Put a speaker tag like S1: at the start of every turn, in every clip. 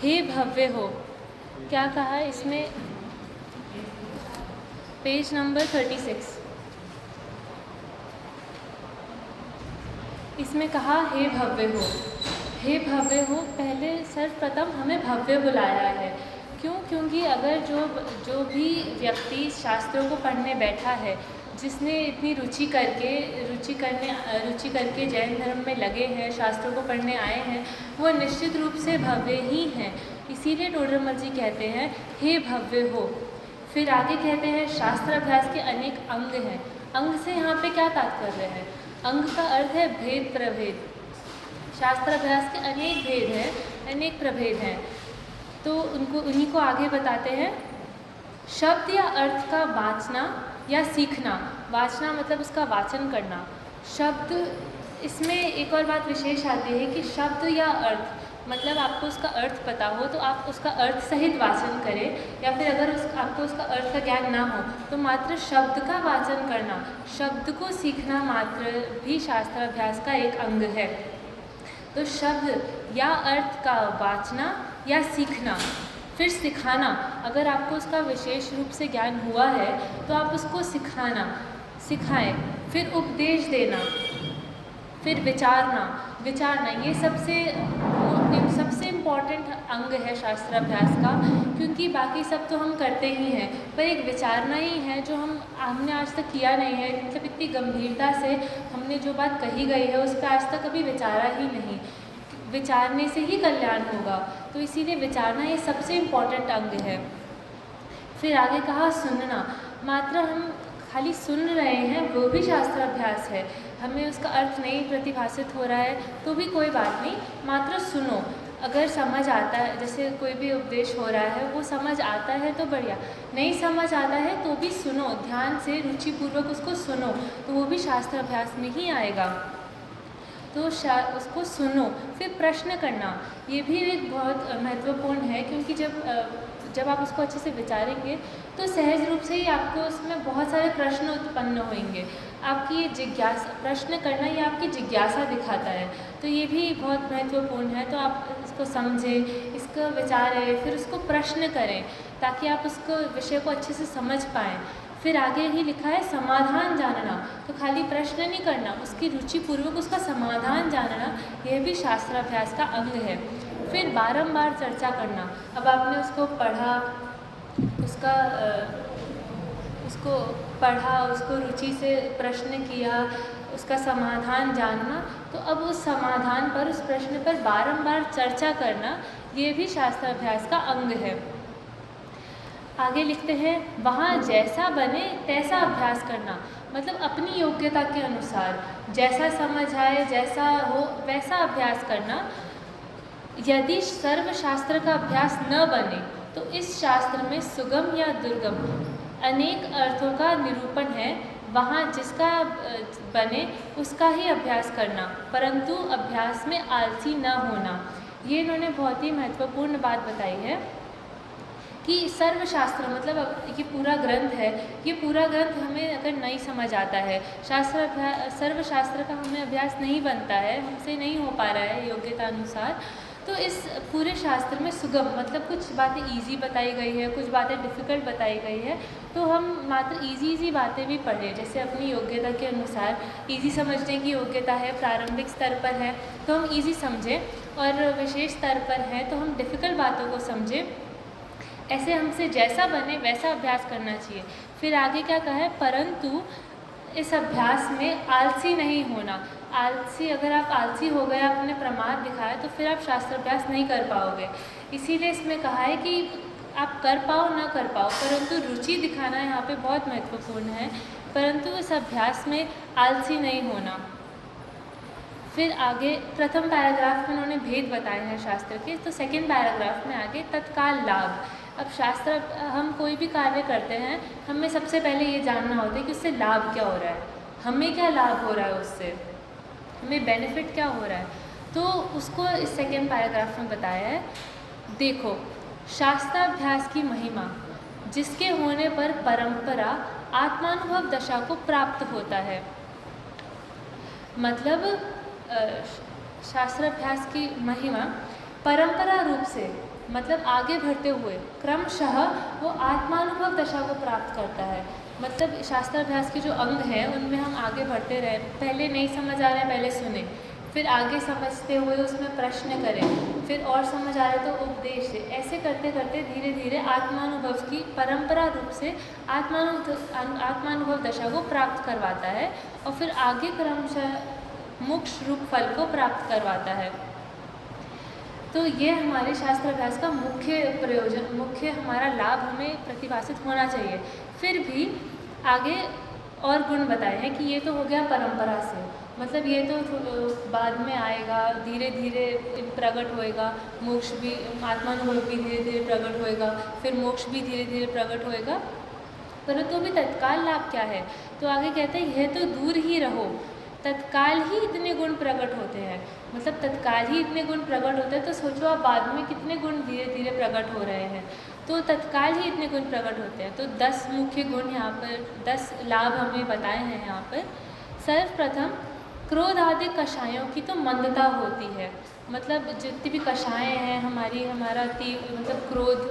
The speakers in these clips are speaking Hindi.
S1: हे भव्य हो, क्या कहा है इसमें? Page number 36। इसमें कहा हे भव्य हो। हे भव्य हो, पहले सर्वप्रथम हमें भव्य बुलाया है। क्यों? क्योंकि अगर जो भी व्यक्ति शास्त्रों को पढ़ने बैठा है, जिसने इतनी रुचि करके जैन धर्म में लगे हैं, शास्त्रों को पढ़ने आए हैं, वो निश्चित रूप से भव्य ही हैं। इसीलिए टोडरमल जी कहते हैं हे भव्य हो। फिर आगे कहते हैं शास्त्र अभ्यास के अनेक अंग हैं। अंग से यहाँ पे क्या तात्पर्य है? अंग का अर्थ है भेद प्रभेद। शास्त्र अभ्यास के अनेक भेद हैं, अनेक प्रभेद हैं, तो उन्हीं को आगे बताते हैं। शब्द या अर्थ का वाचना या सीखना। वाचना मतलब उसका वाचन करना। शब्द, इसमें एक और बात विशेष आती है कि शब्द या अर्थ मतलब आपको उसका अर्थ पता हो तो आप उसका अर्थ सहित वाचन करें, या फिर अगर आपको उसका अर्थ का ज्ञान ना हो तो मात्र शब्द का वाचन करना, शब्द को सीखना मात्र भी शास्त्र अभ्यास का एक अंग है। तो शब्द या अर्थ का वाचना या सीखना, फिर सिखाना। अगर आपको उसका विशेष रूप से ज्ञान हुआ है तो आप उसको सिखाएं। फिर उपदेश देना, फिर विचारना। ये सबसे इम्पॉर्टेंट अंग है शास्त्र अभ्यास का, क्योंकि बाकी सब तो हम करते ही हैं, पर एक विचारना ही है जो हमने आज तक किया नहीं है। मतलब इतनी गंभीरता से हमने जो बात कही गई है उस पर आज तक कभी विचारा ही नहीं। विचारने से ही कल्याण होगा, तो इसीलिए विचारना ये सबसे इम्पॉर्टेंट अंग है। फिर आगे कहा सुनना। मात्र हम खाली सुन रहे हैं वो भी शास्त्र अभ्यास है। हमें उसका अर्थ नहीं प्रतिभासित हो रहा है तो भी कोई बात नहीं, मात्र सुनो। अगर समझ आता है, जैसे कोई भी उपदेश हो रहा है वो समझ आता है तो बढ़िया, नहीं समझ आता है तो भी सुनो, ध्यान से रुचिपूर्वक उसको सुनो, तो वो भी शास्त्र अभ्यास में ही आएगा। तो उसको सुनो। फिर प्रश्न करना, ये भी एक बहुत महत्वपूर्ण है, क्योंकि जब आप उसको अच्छे से विचारेंगे तो सहज रूप से ही आपको उसमें बहुत सारे प्रश्न उत्पन्न होंगे। आपकी ये जिज्ञासा, प्रश्न करना ये आपकी जिज्ञासा दिखाता है, तो ये भी बहुत महत्वपूर्ण है। तो आप इसको समझें, इसको विचारें, फिर उसको प्रश्न करें ताकि आप उसको विषय को अच्छे से समझ पाएँ। फिर आगे ही लिखा है समाधान जानना। तो खाली प्रश्न नहीं करना, उसकी रुचिपूर्वक उसका समाधान जानना, यह भी शास्त्र अभ्यास का अंग है। फिर बारंबार चर्चा करना। अब आपने उसको पढ़ा, उसको रुचि से प्रश्न किया, उसका समाधान जानना, तो अब उस समाधान पर, उस प्रश्न पर बारंबार चर्चा करना, ये भी शास्त्र अभ्यास का अंग है। आगे लिखते हैं वहाँ जैसा बने तैसा अभ्यास करना। मतलब अपनी योग्यता के अनुसार जैसा समझ आए, जैसा हो वैसा अभ्यास करना। यदि सर्वशास्त्र का अभ्यास न बने तो इस शास्त्र में सुगम या दुर्गम अनेक अर्थों का निरूपण है। वहाँ जिसका बने उसका ही अभ्यास करना, परंतु अभ्यास में आलसी न होना। ये इन्होंने बहुत ही महत्वपूर्ण बात बताई है कि सर्वशास्त्र मतलब ये पूरा ग्रंथ है। ये पूरा ग्रंथ हमें अगर नहीं समझ आता है, सर्वशास्त्र का हमें अभ्यास नहीं बनता है, हमसे नहीं हो पा रहा है योग्यता अनुसार, तो इस पूरे शास्त्र में सुगम मतलब कुछ बातें इजी बताई गई है, कुछ बातें डिफ़िकल्ट बताई गई है, तो हम मात्र इजी बातें भी पढ़ें। जैसे अपनी योग्यता के अनुसार इजी समझने की योग्यता है, प्रारंभिक स्तर पर है तो हम इजी समझें, और विशेष स्तर पर है तो हम डिफ़िकल्ट बातों को समझें। ऐसे हमसे जैसा बने वैसा अभ्यास करना चाहिए। फिर आगे क्या कहा है, परंतु इस अभ्यास में आलसी नहीं होना। आलसी, अगर आप आलसी हो गए, आपने प्रमाद दिखाया, तो फिर आप शास्त्र अभ्यास नहीं कर पाओगे। इसीलिए इसमें कहा है कि आप कर पाओ ना कर पाओ, परंतु रुचि दिखाना यहाँ पे बहुत महत्वपूर्ण है। परंतु इस अभ्यास में आलसी नहीं होना। फिर आगे प्रथम पैराग्राफ में उन्होंने भेद बताए हैं शास्त्र के, तो सेकंड पैराग्राफ में आगे तत्काल लाभ। अब शास्त्र, हम कोई भी कार्य करते हैं, हमें सबसे पहले ये जानना होता है कि उससे लाभ क्या हो रहा है, हमें क्या लाभ हो रहा है, उससे हमें बेनिफिट क्या हो रहा है। तो उसको इस सेकंड पैराग्राफ में बताया है। देखो, शास्त्राभ्यास की महिमा, जिसके होने पर परंपरा आत्मानुभव दशा को प्राप्त होता है। मतलब शास्त्राभ्यास की महिमा परंपरा रूप से मतलब आगे बढ़ते हुए क्रमशः वो आत्मानुभव दशा को प्राप्त करता है। मतलब शास्त्राभ्यास के जो अंग हैं उनमें हम आगे बढ़ते रहे, पहले नहीं समझ आ रहे हैं पहले सुने, फिर आगे समझते हुए उसमें प्रश्न करें, फिर और समझ आ रहे तो उपदेश है। ऐसे करते करते धीरे धीरे आत्मानुभव की परंपरा रूप से आत्मानुभव दशा को प्राप्त करवाता है और फिर आगे क्रमशः मोक्ष रूप फल को प्राप्त करवाता है। तो ये हमारे शास्त्राभ्यास का मुख्य प्रयोजन, मुख्य हमारा लाभ हमें प्रतिभाषित होना चाहिए। फिर भी आगे और गुण बताए हैं कि ये तो हो गया परंपरा से, मतलब ये तो बाद में आएगा, धीरे धीरे प्रकट होएगा, मोक्ष भी, आत्मानुभव भी धीरे धीरे प्रकट होएगा, फिर मोक्ष भी धीरे धीरे प्रकट होएगा। परंतु अभी तत्काल लाभ क्या है? तो आगे कहते हैं यह तो दूर ही रहो, तत्काल ही इतने गुण प्रकट होते हैं। मतलब तत्काल ही इतने गुण प्रकट होते हैं तो सोचो आप बाद में कितने गुण धीरे धीरे प्रकट हो रहे हैं। तो तत्काल ही इतने गुण प्रकट होते हैं। तो 10 मुख्य गुण यहाँ पर, 10 लाभ हमें बताए हैं यहाँ पर। सर्वप्रथम क्रोध आदि कषायों की तो मंदता होती है। मतलब जितनी भी कषाएँ हैं हमारा मतलब क्रोध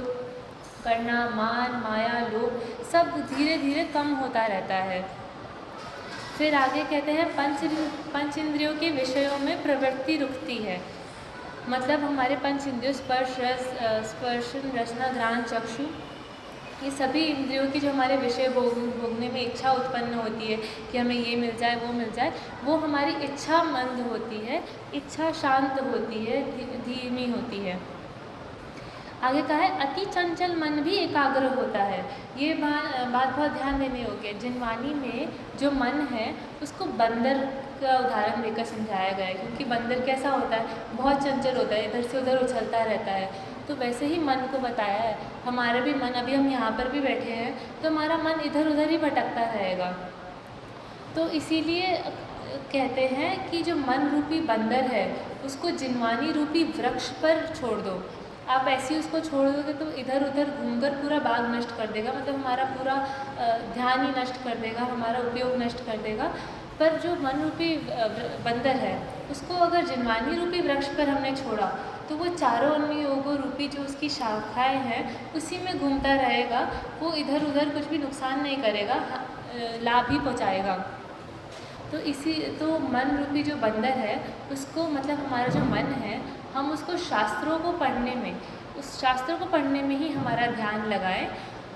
S1: करना, मान, माया, लोभ, सब धीरे धीरे कम होता रहता है। फिर आगे कहते हैं पंच इंद्रियों के विषयों में प्रवृत्ति रुकती है। मतलब हमारे पंच इंद्रियों स्पर्श, रसना, घ्राण, चक्षु, ये सभी इंद्रियों की जो हमारे विषय भोगने में इच्छा उत्पन्न होती है कि हमें ये मिल जाए वो मिल जाए, वो हमारी इच्छा मंद होती है, इच्छा शांत होती है, धीमी होती है। आगे कहा है अति चंचल मन भी एकाग्र होता है। ये बात बहुत ध्यान देने योग्य है। जिनवानी में जो मन है उसको बंदर का उदाहरण देकर समझाया गया है, क्योंकि बंदर कैसा होता है, बहुत चंचल होता है, इधर से उधर उछलता रहता है। तो वैसे ही मन को बताया है। हमारा भी मन, अभी हम यहाँ पर भी बैठे हैं तो हमारा मन इधर उधर ही भटकता रहेगा। तो इसीलिए कहते हैं कि जो मन रूपी बंदर है उसको जिनवानी रूपी वृक्ष पर छोड़ दो। आप ऐसे ही उसको छोड़ दोगे तो इधर उधर घूमकर पूरा बाग नष्ट कर देगा, मतलब हमारा पूरा ध्यान ही नष्ट कर देगा, हमारा उपयोग नष्ट कर देगा। पर जो मन रूपी बंदर है उसको अगर जिनवानी रूपी वृक्ष पर हमने छोड़ा तो वो चारों अन्य योगों रूपी जो उसकी शाखाएं हैं उसी में घूमता रहेगा, वो इधर उधर कुछ भी नुकसान नहीं करेगा, लाभ ही पहुँचाएगा। तो मन रूपी जो बंदर है उसको, मतलब हमारा जो मन है, हम उसको शास्त्रों को पढ़ने में, उस शास्त्रों को पढ़ने में ही हमारा ध्यान लगाएं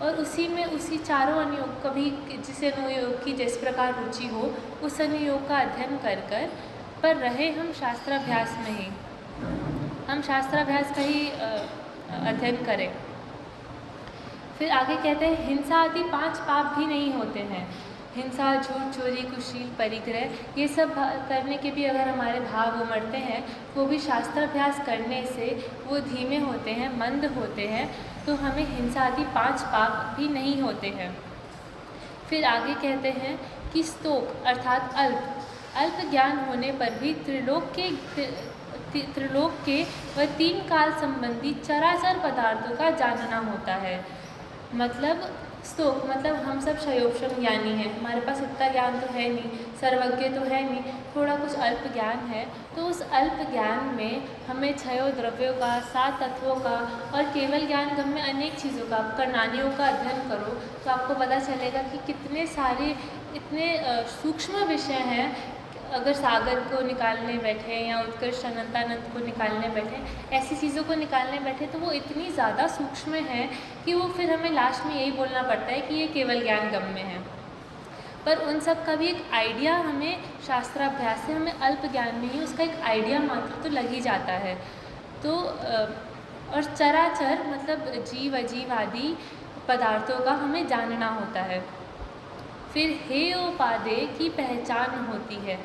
S1: और उसी चारों अनुयोग, कभी जिस अनुयोग की जिस प्रकार रुचि हो उस अनुयोग का अध्ययन कर पर रहे हम शास्त्राभ्यास में ही, हम शास्त्राभ्यास का ही अध्ययन करें। फिर आगे कहते हैं हिंसा आदि 5 पाप भी नहीं होते हैं। हिंसा, झूठ, चोरी, कुशील, परिग्रह, ये सब करने के भी अगर हमारे भाव उमड़ते हैं वो भी शास्त्राभ्यास करने से वो धीमे होते हैं, मंद होते हैं, तो हमें हिंसा आदि 5 पाप भी नहीं होते हैं। फिर आगे कहते हैं कि स्तोक अर्थात अल्प ज्ञान होने पर भी त्रिलोक के व 3 काल संबंधी चराचर पदार्थों का जानना होता है। मतलब स्तोक, मतलब हम सब क्षयोपशम ज्ञानी हैं, हमारे पास इतना ज्ञान तो है नहीं, सर्वज्ञ तो है नहीं, थोड़ा कुछ अल्प ज्ञान है। तो उस अल्प ज्ञान में हमें क्षयो द्रव्यों का, 7 तत्वों का और केवल ज्ञान गम में अनेक चीज़ों का, करणानियों का अध्ययन करो तो आपको पता चलेगा कि कितने सारे इतने सूक्ष्म विषय हैं। अगर सागर को निकालने बैठे या उत्कर्ष अनंतानंद को निकालने बैठे, ऐसी चीज़ों को निकालने बैठे तो वो इतनी ज़्यादा सूक्ष्म है कि वो फिर हमें लास्ट में यही बोलना पड़ता है कि ये केवल ज्ञान गम में है। पर उन सब का भी एक आइडिया हमें शास्त्राभ्यास से, हमें अल्प ज्ञान में ही उसका एक आइडिया मात्र तो लग ही जाता है। तो और चराचर मतलब जीव अजीव आदि पदार्थों का हमें जानना होता है। फिर हेय उपादेय की पहचान होती है।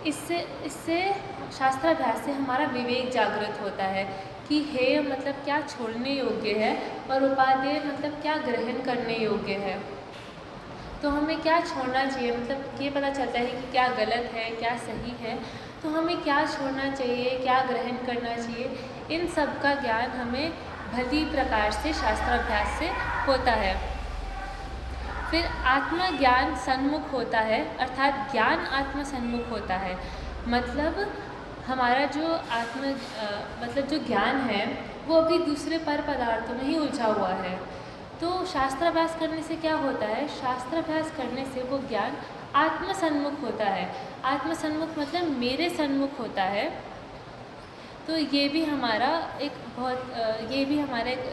S1: इससे शास्त्राभ्यास से हमारा विवेक जागृत होता है कि हेय मतलब क्या छोड़ने योग्य है और उपादेय मतलब क्या ग्रहण करने योग्य है। तो हमें क्या छोड़ना चाहिए, मतलब ये पता चलता है कि क्या गलत है क्या सही है, तो हमें क्या छोड़ना चाहिए क्या ग्रहण करना चाहिए, इन सब का ज्ञान हमें भली प्रकार से शास्त्राभ्यास से होता है। फिर आत्मज्ञान सन्मुख होता है, अर्थात ज्ञान आत्म सन्मुख होता है। मतलब हमारा जो मतलब जो ज्ञान है वो अभी दूसरे पर पदार्थों में ही उलझा हुआ है। तो शास्त्राभ्यास करने से क्या होता है? शास्त्राभ्यास करने से वो ज्ञान आत्मसन्मुख होता है। आत्मसन्मुख मतलब मेरे सन्मुख होता है। तो ये भी हमारा एक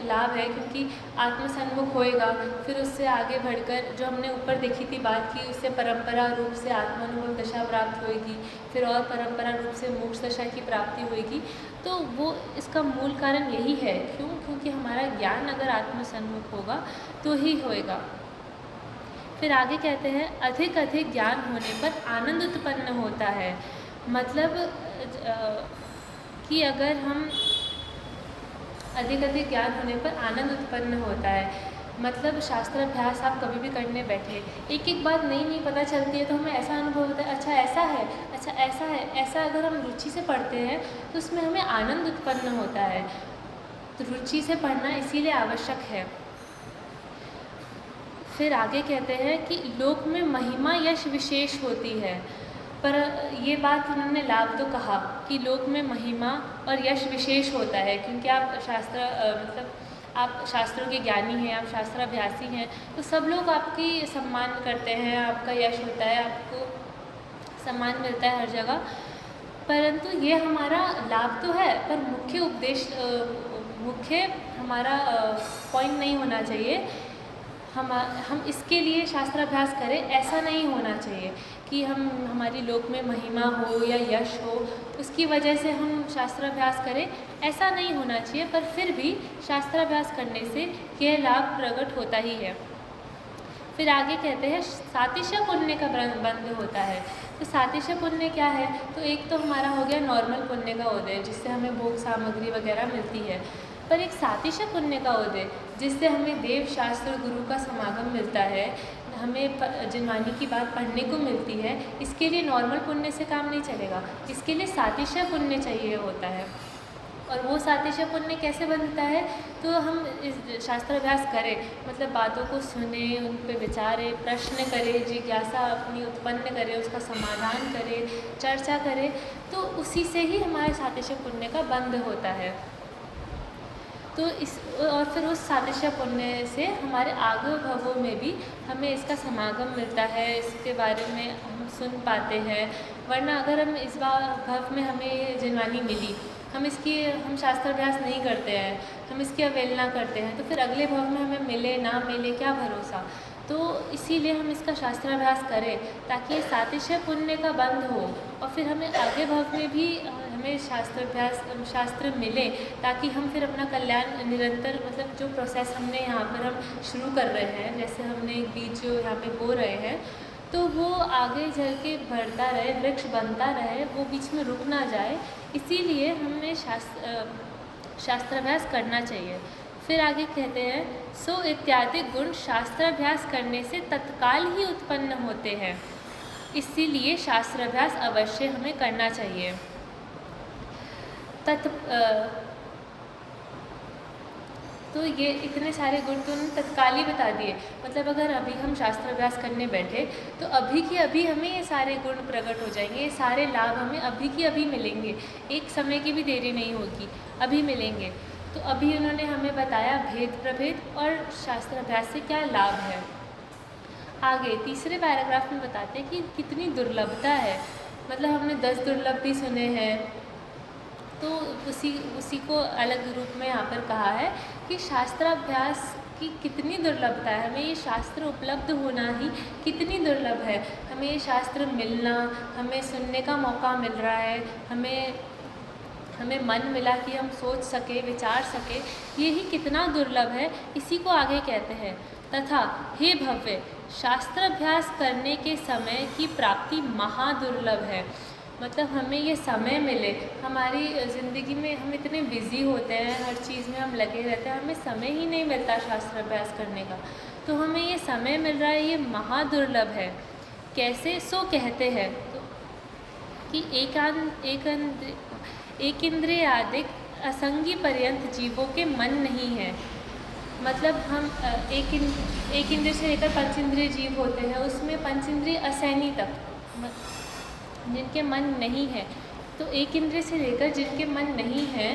S1: लाभ है, क्योंकि आत्मसन्मुख होएगा, फिर उससे आगे बढ़कर जो हमने ऊपर देखी थी बात की, उससे परंपरा रूप से आत्मानुभव दशा प्राप्त होएगी, फिर और परंपरा रूप से मोक्ष दशा की प्राप्ति होएगी। तो वो इसका मूल कारण यही है। क्यों? क्योंकि हमारा ज्ञान अगर आत्मसन्मुख होगा तो ही होएगा। फिर आगे कहते हैं अधिक अधिक ज्ञान होने पर आनंद उत्पन्न होता है। मतलब कि अगर हम अधिक अधिक ज्ञान होने पर आनंद उत्पन्न होता है, मतलब शास्त्राभ्यास आप कभी भी करने बैठे, एक एक बात नई नई पता चलती है तो हमें ऐसा अनुभव होता है, अच्छा ऐसा है, अच्छा ऐसा है, ऐसा अगर हम रुचि से पढ़ते हैं तो उसमें हमें आनंद उत्पन्न होता है। तो रुचि से पढ़ना इसीलिए आवश्यक है। फिर आगे कहते हैं कि लोक में महिमा यश विशेष होती है। पर ये बात उन्होंने लाभ तो कहा कि लोक में महिमा और यश विशेष होता है, क्योंकि आप मतलब आप शास्त्रों के ज्ञानी हैं, आप शास्त्राभ्यासी हैं, तो सब लोग आपकी सम्मान करते हैं, आपका यश होता है, आपको सम्मान मिलता है हर जगह। परंतु ये हमारा लाभ तो है, पर मुख्य हमारा पॉइंट नहीं होना चाहिए। हम इसके लिए शास्त्राभ्यास करें, ऐसा नहीं होना चाहिए कि हमारी लोक में महिमा हो या यश हो, उसकी वजह से हम शास्त्राभ्यास करें, ऐसा नहीं होना चाहिए। पर फिर भी शास्त्राभ्यास करने से यह लाभ प्रकट होता ही है। फिर आगे कहते हैं सातिशय पुण्य का बंध होता है। तो सातिशय पुण्य क्या है? तो एक तो हमारा हो गया नॉर्मल पुण्य का उदय, जिससे हमें भोग सामग्री वगैरह मिलती है। पर एक सातिशय पुण्य का उदय, जिससे हमें देव शास्त्र गुरु का समागम मिलता है, हमें जिनवानी की बात पढ़ने को मिलती है, इसके लिए नॉर्मल पुण्य से काम नहीं चलेगा, इसके लिए सातिशय पुण्य चाहिए होता है। और वो सातिशय पुण्य कैसे बनता है? तो हम इस शास्त्राभ्यास करें, मतलब बातों को सुने, उन पर विचारें, प्रश्न करें, जिज्ञासा अपनी उत्पन्न करें, उसका समाधान करें, चर्चा करें, तो उसी से ही हमारे सातिशय पुण्य का बंध होता है। तो और फिर उस सातिशय पुण्य से हमारे आगे भवों में भी हमें इसका समागम मिलता है, इसके बारे में हम सुन पाते हैं। वरना अगर हम इस भव में हमें जिनवानी मिली, हम शास्त्राभ्यास नहीं करते हैं, हम इसकी अवहेलना करते हैं, तो फिर अगले भव में हमें मिले ना मिले क्या भरोसा। तो इसीलिए हम इसका शास्त्राभ्यास करें, ताकि सातिशय पुण्य का बंध हो और फिर हमें आगे भव में भी हमें शास्त्र मिले, ताकि हम फिर अपना कल्याण निरंतर, मतलब जो प्रोसेस हमने यहाँ पर हम शुरू कर रहे हैं, जैसे हमने एक बीज जो यहाँ पे बो रहे हैं, तो वो आगे चल के बढ़ता रहे, वृक्ष बनता रहे, वो बीच में रुक ना जाए। इसीलिए हमें शास्त्राभ्यास करना चाहिए। फिर आगे कहते हैं सो इत्यादि गुण शास्त्राभ्यास करने से तत्काल ही उत्पन्न होते हैं, इसीलिए शास्त्राभ्यास अवश्य हमें करना चाहिए। तो ये इतने सारे गुण तो उन्होंने तत्काल ही बता दिए। मतलब अगर अभी हम शास्त्राभ्यास करने बैठे तो अभी की अभी हमें ये सारे गुण प्रकट हो जाएंगे, ये सारे लाभ हमें अभी की अभी मिलेंगे, एक समय की भी देरी नहीं होगी, अभी मिलेंगे। तो अभी उन्होंने हमें बताया भेद प्रभेद और शास्त्राभ्यास से क्या लाभ है। आगे तीसरे पैराग्राफ में बताते हैं कि कितनी दुर्लभता है। मतलब हमने 10 दुर्लभ भी सुने हैं, तो उसी को अलग रूप में यहाँ पर कहा है कि शास्त्राभ्यास की कितनी दुर्लभता है। हमें ये शास्त्र उपलब्ध होना ही कितनी दुर्लभ है। हमें ये शास्त्र मिलना, हमें सुनने का मौका मिल रहा है, हमें मन मिला कि हम सोच सके, विचार सके, ये ही कितना दुर्लभ है। इसी को आगे कहते हैं तथा हे भव्य, शास्त्राभ्यास करने के समय की प्राप्ति महादुर्लभ है। मतलब हमें ये समय मिले, हमारी ज़िंदगी में हम इतने बिज़ी होते हैं, हर चीज़ में हम लगे रहते हैं, हमें समय ही नहीं मिलता शास्त्राभ्यास करने का। तो हमें ये समय मिल रहा है, ये महादुर्लभ है। कैसे? सो कहते हैं तो कि एक इंद्रियादिक असंगी पर्यंत जीवों के मन नहीं है। मतलब हम एक इंद्रिय से लेकर पंचेंद्रिय जीव होते हैं, उसमें पंचेंद्रिय असैनी तक जिनके मन नहीं है, तो एक इंद्रिय से लेकर जिनके मन नहीं है,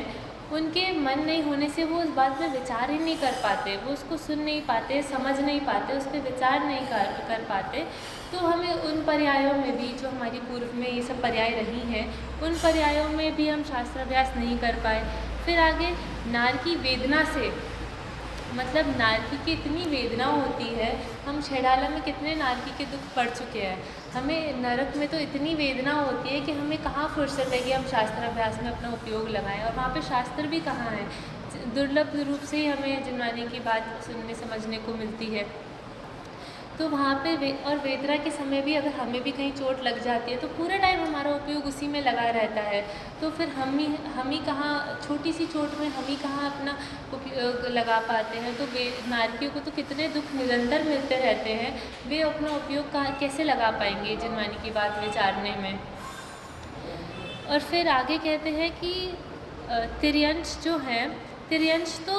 S1: उनके मन नहीं होने से वो उस बात में विचार ही नहीं कर पाते, वो उसको सुन नहीं पाते, समझ नहीं पाते, उस पर विचार नहीं कर पाते। तो हमें उन पर्यायों में भी, जो हमारी पूर्व में ये सब पर्याय रही हैं, उन पर्यायों में भी हम शास्त्राभ्यास नहीं कर पाए। फिर आगे नारकी वेदना से, मतलब नारकी की इतनी वेदना होती है, हम छेड़ाला में कितने नारकी के दुख पड़ चुके हैं। हमें नरक में तो इतनी वेदना होती है कि हमें कहाँ फुर्सत है कि हम शास्त्राभ्यास में अपना उपयोग लगाएं, और वहाँ पे शास्त्र भी कहाँ है। दुर्लभ रूप से ही हमें जिनवानी की बात सुनने समझने को मिलती है। तो वहाँ पे और वेदना के समय भी अगर हमें भी कहीं चोट लग जाती है तो पूरा टाइम हमारा उपयोग उसी में लगा रहता है। तो फिर हम ही कहाँ, छोटी सी चोट में हम ही कहाँ अपना उपयोग लगा पाते हैं। तो वे नारकियों को तो कितने दुख निरंतर मिलते रहते हैं, वे अपना उपयोग कहाँ कैसे लगा पाएंगे जिनवानी की बात विचारने में। और फिर आगे कहते हैं कि तिर्यंश जो है, तिर्यंश तो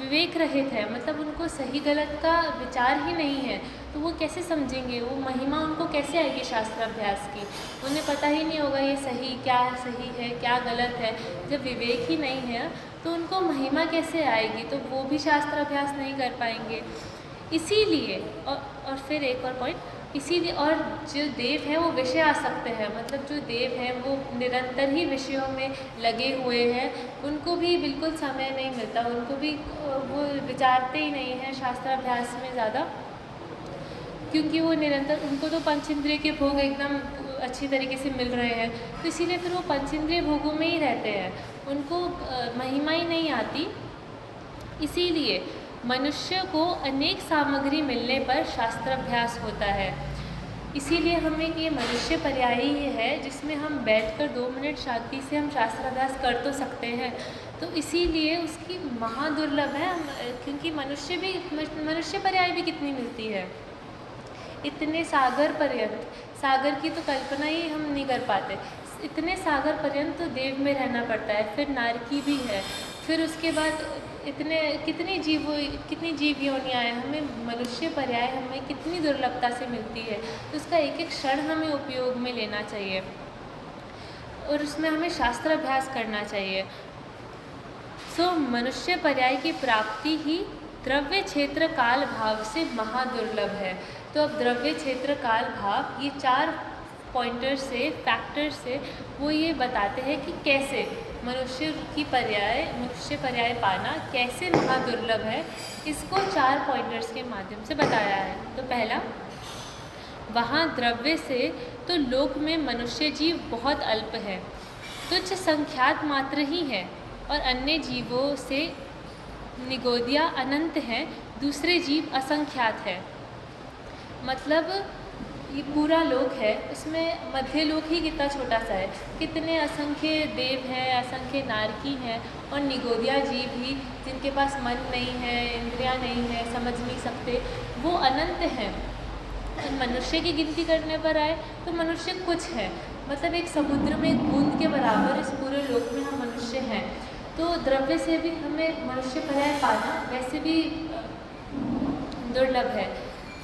S1: विवेक रहित है, मतलब उनको सही गलत का विचार ही नहीं है। तो वो कैसे समझेंगे, वो महिमा उनको कैसे आएगी शास्त्राभ्यास की। उन्हें पता ही नहीं होगा ये क्या सही है क्या गलत है। जब विवेक ही नहीं है तो उनको महिमा कैसे आएगी, तो वो भी शास्त्राभ्यास नहीं कर पाएंगे। इसीलिए और फिर एक और पॉइंट, इसीलिए और जो देव हैं वो विषय आसक्त हैं, मतलब जो देव हैं वो निरंतर ही विषयों में लगे हुए हैं, उनको भी बिल्कुल समय नहीं मिलता, उनको भी वो विचारते ही नहीं हैं शास्त्राभ्यास में ज़्यादा, क्योंकि वो निरंतर, उनको तो पंचेंद्रिय के भोग एकदम अच्छी तरीके से मिल रहे हैं। तो इसीलिए फिर वो पंचेंद्रिय भोगों में ही रहते हैं, उनको महिमा ही नहीं आती। इसीलिए मनुष्य को अनेक सामग्री मिलने पर शास्त्राभ्यास होता है। इसीलिए हमें ये मनुष्य पर्याय ही है जिसमें हम बैठकर 2 मिनट शांति से हम शास्त्राभ्यास कर तो सकते हैं। तो इसीलिए उसकी महादुर्लभ है, क्योंकि मनुष्य पर्याय भी कितनी मिलती है, इतने सागर पर्यंत, सागर की तो कल्पना ही हम नहीं कर पाते, इतने सागर पर्यंत तो देव में रहना पड़ता है। फिर नारकी भी है, फिर उसके बाद कितनी जीव योनियाँ हैं, हमें मनुष्य पर्याय हमें कितनी दुर्लभता से मिलती है। तो उसका एक एक क्षण हमें उपयोग में लेना चाहिए और उसमें हमें शास्त्राभ्यास करना चाहिए। मनुष्य पर्याय की प्राप्ति ही द्रव्य क्षेत्र काल भाव से महादुर्लभ है। तो अब द्रव्य क्षेत्र काल भाव, ये 4 पॉइंटर से, फैक्टर से वो ये बताते हैं कि कैसे मनुष्य पर्याय पाना कैसे महादुर्लभ है। इसको 4 पॉइंटर्स के माध्यम से बताया है। तो पहला, वहाँ द्रव्य से तो लोक में मनुष्य जीव बहुत अल्प है, तुच्छ संख्यात मात्र ही है, और अन्य जीवों से निगोदिया अनंत हैं, दूसरे जीव असंख्यात है। मतलब ये पूरा लोक है, उसमें मध्य लोक ही कितना छोटा सा है, कितने असंख्य देव हैं, असंख्य नारकी हैं, और निगोदिया जीव ही जिनके पास मन नहीं है, इंद्रियां नहीं है, समझ नहीं सकते, वो अनंत हैं। मनुष्य की गिनती करने पर आए तो मनुष्य कुछ है, मतलब एक समुद्र में एक बूंद के बराबर इस पूरे लोक में हम मनुष्य हैं। तो द्रव्य से भी हमें मनुष्य पर्याय पाना वैसे भी दुर्लभ है।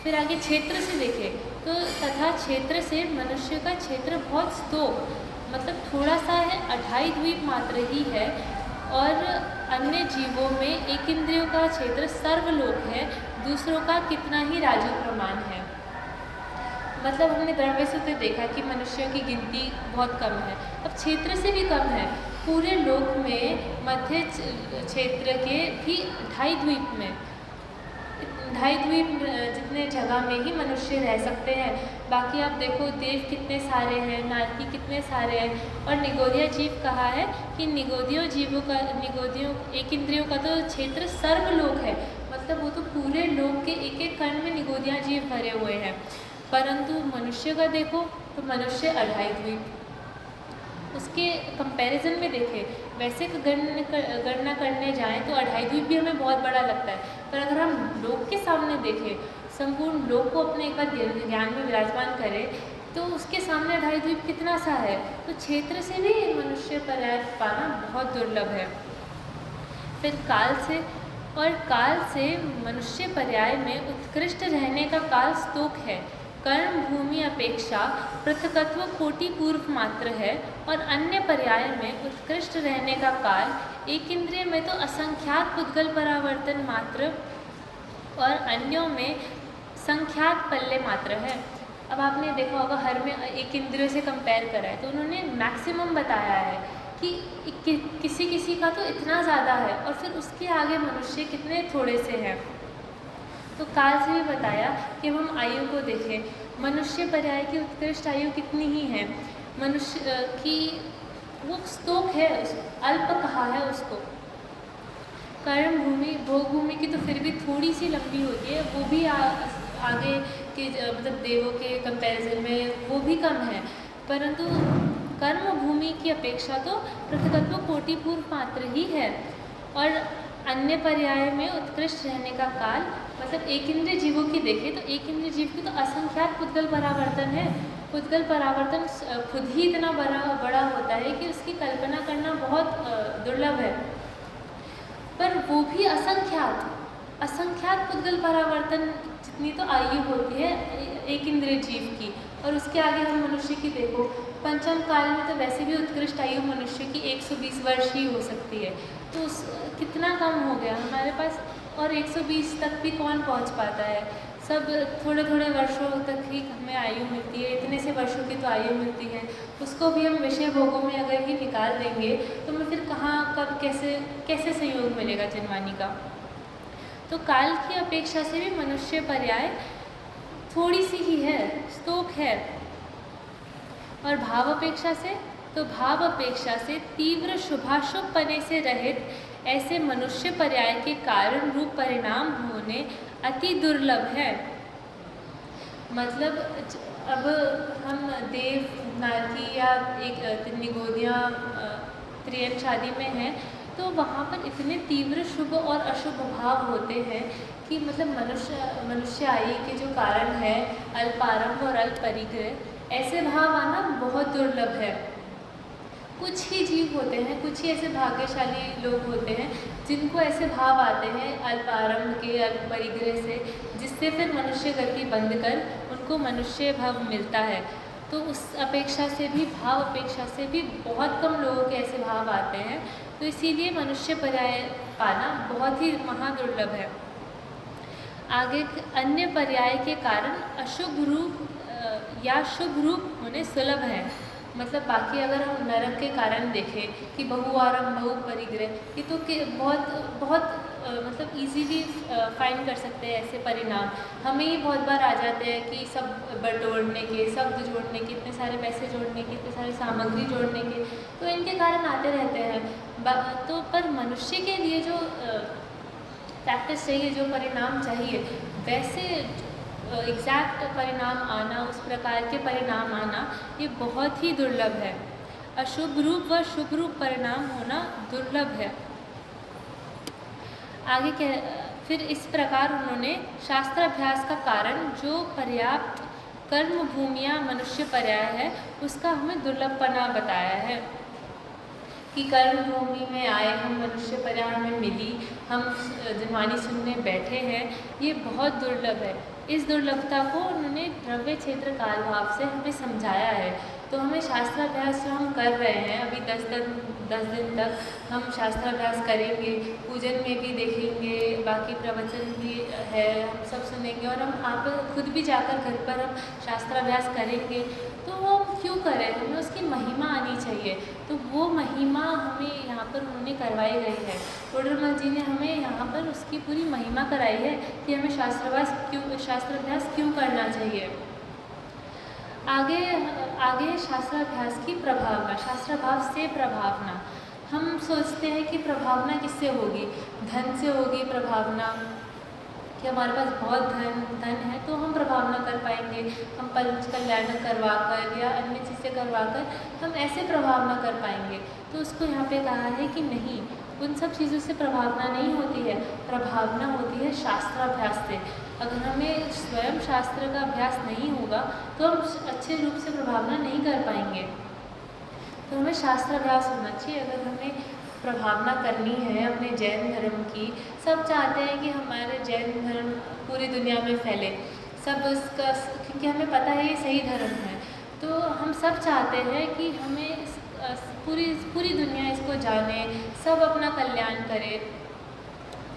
S1: फिर आगे क्षेत्र से देखें तो तथा क्षेत्र से मनुष्य का क्षेत्र बहुत स्तोक, मतलब थोड़ा सा है, 2.5 द्वीप मात्र ही है, और अन्य जीवों में एक इंद्रियों का क्षेत्र सर्वलोक है, दूसरों का कितना ही राजू प्रमाण है। मतलब हमने द्रव्य से तो देखा कि मनुष्यों की गिनती बहुत कम है, अब क्षेत्र से भी कम है। पूरे लोक में मध्य क्षेत्र के भी 2.5 द्वीप में, 2.5 द्वीप जितने जगह में ही मनुष्य रह सकते हैं। बाकी आप देखो देव कितने सारे हैं, नारकी कितने सारे हैं, और निगोदिया जीव कहा है कि निगोदियों एक इंद्रियों का तो क्षेत्र सर्वलोक है, मतलब वो तो पूरे लोक के एक एक कण में निगोदिया जीव भरे हुए हैं। परंतु मनुष्य का देखो तो मनुष्य 2.5 द्वीप, उसके कंपैरिजन में देखें वैसे गणना करने जाएं तो 2.5 द्वीप भी हमें बहुत बड़ा लगता है, पर अगर हम लोक के सामने देखें, संपूर्ण लोक को अपने एक बार ज्ञान में विराजमान करें, तो उसके सामने 2.5 द्वीप कितना सा है। तो क्षेत्र से भी मनुष्य पर्याय पाना बहुत दुर्लभ है। फिर काल से मनुष्य पर्याय में उत्कृष्ट रहने का काल स्तोक है, कर्म भूमि अपेक्षा पृथकत्व कोटि पूर्व मात्र है और अन्य पर्याय में उत्कृष्ट रहने का काल एक इंद्रिय में तो असंख्यात पुद्गल परावर्तन मात्र और अन्यों में संख्यात पल्ले मात्र है। अब आपने देखा होगा हर में एक इंद्रियों से कंपेयर करा है, तो उन्होंने मैक्सिमम बताया है कि किसी किसी का तो इतना ज़्यादा है और फिर उसके आगे मनुष्य कितने थोड़े से हैं। तो काल से भी बताया कि हम आयु को देखें, मनुष्य पर्याय की उत्कृष्ट आयु कितनी ही है, मनुष्य की वो स्तोक है, अल्प कहा है उसको। कर्म भूमि भोग भूमि की तो फिर भी थोड़ी सी लंबी होती है, वो भी आगे के मतलब देवों के कंपैरिजन में वो भी कम है, परंतु कर्म भूमि की अपेक्षा तो पृथकत्व कोटि पूर्व मात्र ही है। और अन्य पर्याय में उत्कृष्ट रहने का काल मतलब एक इंद्रिय जीवों की देखें तो एक इंद्रिय जीव की तो असंख्यात पुद्गल परावर्तन है। पुद्गल परावर्तन खुद ही इतना बड़ा होता है कि उसकी कल्पना करना बहुत दुर्लभ है, पर वो भी असंख्यात पुद्गल परावर्तन जितनी तो आयु होती है एक इंद्रिय जीव की, और उसके आगे हम मनुष्य की देखो, पंचम काल में तो वैसे भी उत्कृष्ट आयु मनुष्य की 120 वर्ष ही हो सकती है, तो कितना कम हो गया हमारे पास। और 120 तक भी कौन पहुंच पाता है, सब थोड़े थोड़े वर्षों तक ही हमें आयु मिलती है, इतने से वर्षों की तो आयु मिलती है, उसको भी हम विषय भोगों में अगर ही निकाल देंगे तो हमें फिर कहाँ कब कैसे संयोग मिलेगा जन्मानी का। तो काल की अपेक्षा से भी मनुष्य पर्याय थोड़ी सी ही है, स्तोक है। और भाव अपेक्षा से तो भाव अपेक्षा से तीव्र शुभाशुभ पने से रहित ऐसे मनुष्य पर्याय के कारण रूप परिणाम होने अति दुर्लभ है। मतलब अब हम देव नारकी या एक निगोदिया त्रियन शादी में हैं, तो वहाँ पर इतने तीव्र शुभ और अशुभ भाव होते हैं कि मतलब मनुष्य आयु के जो कारण है अल्पारंभ और अल्प परिग्रह, ऐसे भाव आना बहुत दुर्लभ है। कुछ ही जीव होते हैं, कुछ ही ऐसे भाग्यशाली लोग होते हैं जिनको ऐसे भाव आते हैं अल्पारंभ के अल्प परिग्रह से, जिससे फिर मनुष्य गति बंद कर उनको मनुष्य भाव मिलता है। तो उस अपेक्षा से भी भाव अपेक्षा से भी बहुत कम लोगों के ऐसे भाव आते हैं, तो इसीलिए मनुष्य पर्याय पाना बहुत ही महादुर्लभ है। आगे अन्य पर्याय के कारण अशुभ रूप या शुभ रूप होने सुलभ है। मतलब बाकी अगर हम नरक के कारण देखें कि बहुआरंभ बहु परिग्रह, ये तो बहुत मतलब इजीली फाइंड कर सकते हैं ऐसे परिणाम। हमें ही बहुत बार आ जाते हैं कि सब बटोरने के, शब्द जोड़ने के, इतने सारे पैसे जोड़ने के, इतने सारी सामग्री जोड़ने के, तो इनके कारण आते रहते हैं। तो पर मनुष्य के लिए जो प्रैक्टिस चाहिए, जो परिणाम चाहिए, वैसे एग्जैक्ट परिणाम आना, उस प्रकार के परिणाम आना, ये बहुत ही दुर्लभ है। अशुभ रूप व शुभ रूप परिणाम होना दुर्लभ है। आगे फिर इस प्रकार उन्होंने शास्त्राभ्यास का कारण जो पर्याप्त कर्म भूमिया मनुष्य पर्याय है, उसका हमें दुर्लभपना बताया है कि कर्म भूमि में आए हम, मनुष्य पर्याय हमें मिली, हम जन्मानी सुनने बैठे हैं, ये बहुत दुर्लभ है। इस दुर्लभता को उन्होंने द्रव्य क्षेत्र काल भाव से हमें समझाया है। तो हमें शास्त्राभ्यास जो हम कर रहे हैं अभी 10 दिन तक हम शास्त्राभ्यास करेंगे, पूजन में भी देखेंगे, बाकी प्रवचन भी है, हम सब सुनेंगे, और हम आप खुद भी जाकर घर पर हम शास्त्राभ्यास करेंगे। तो वो हम क्यों करें, हमें उसकी महिमा आनी चाहिए। तो वो महिमा हमें यहाँ पर उन्होंने करवाई गई है। टोडरमल जी ने हमें यहाँ पर उसकी पूरी महिमा कराई है कि हमें शास्त्राभ्यास क्यों करना चाहिए। आगे शास्त्राभ्यास की प्रभावना, शास्त्राभाव से प्रभावना। हम सोचते हैं कि प्रभावना किससे होगी, धन से होगी प्रभावना, कि हमारे पास बहुत धन है तो हम प्रभावना कर पाएंगे, हम पंच कल्याण करवा कर या अन्य चीज़ें करवा कर हम ऐसे प्रभावना कर पाएंगे। तो उसको यहाँ पे कहा है कि नहीं, उन सब चीज़ों से प्रभावना नहीं होती है, प्रभावना होती है शास्त्राभ्यास से। अगर हमें स्वयं शास्त्र का अभ्यास नहीं होगा तो हम अच्छे रूप से प्रभावना नहीं कर पाएंगे। तो हमें शास्त्राभ्यास होना चाहिए। अगर हमें प्रभावना करनी है अपने जैन धर्म की, सब चाहते हैं कि हमारे जैन धर्म पूरी दुनिया में फैले, सब उसका, क्योंकि हमें पता है ये सही धर्म है, तो हम सब चाहते हैं कि हमें पूरी पूरी दुनिया इसको जाने, सब अपना कल्याण करे।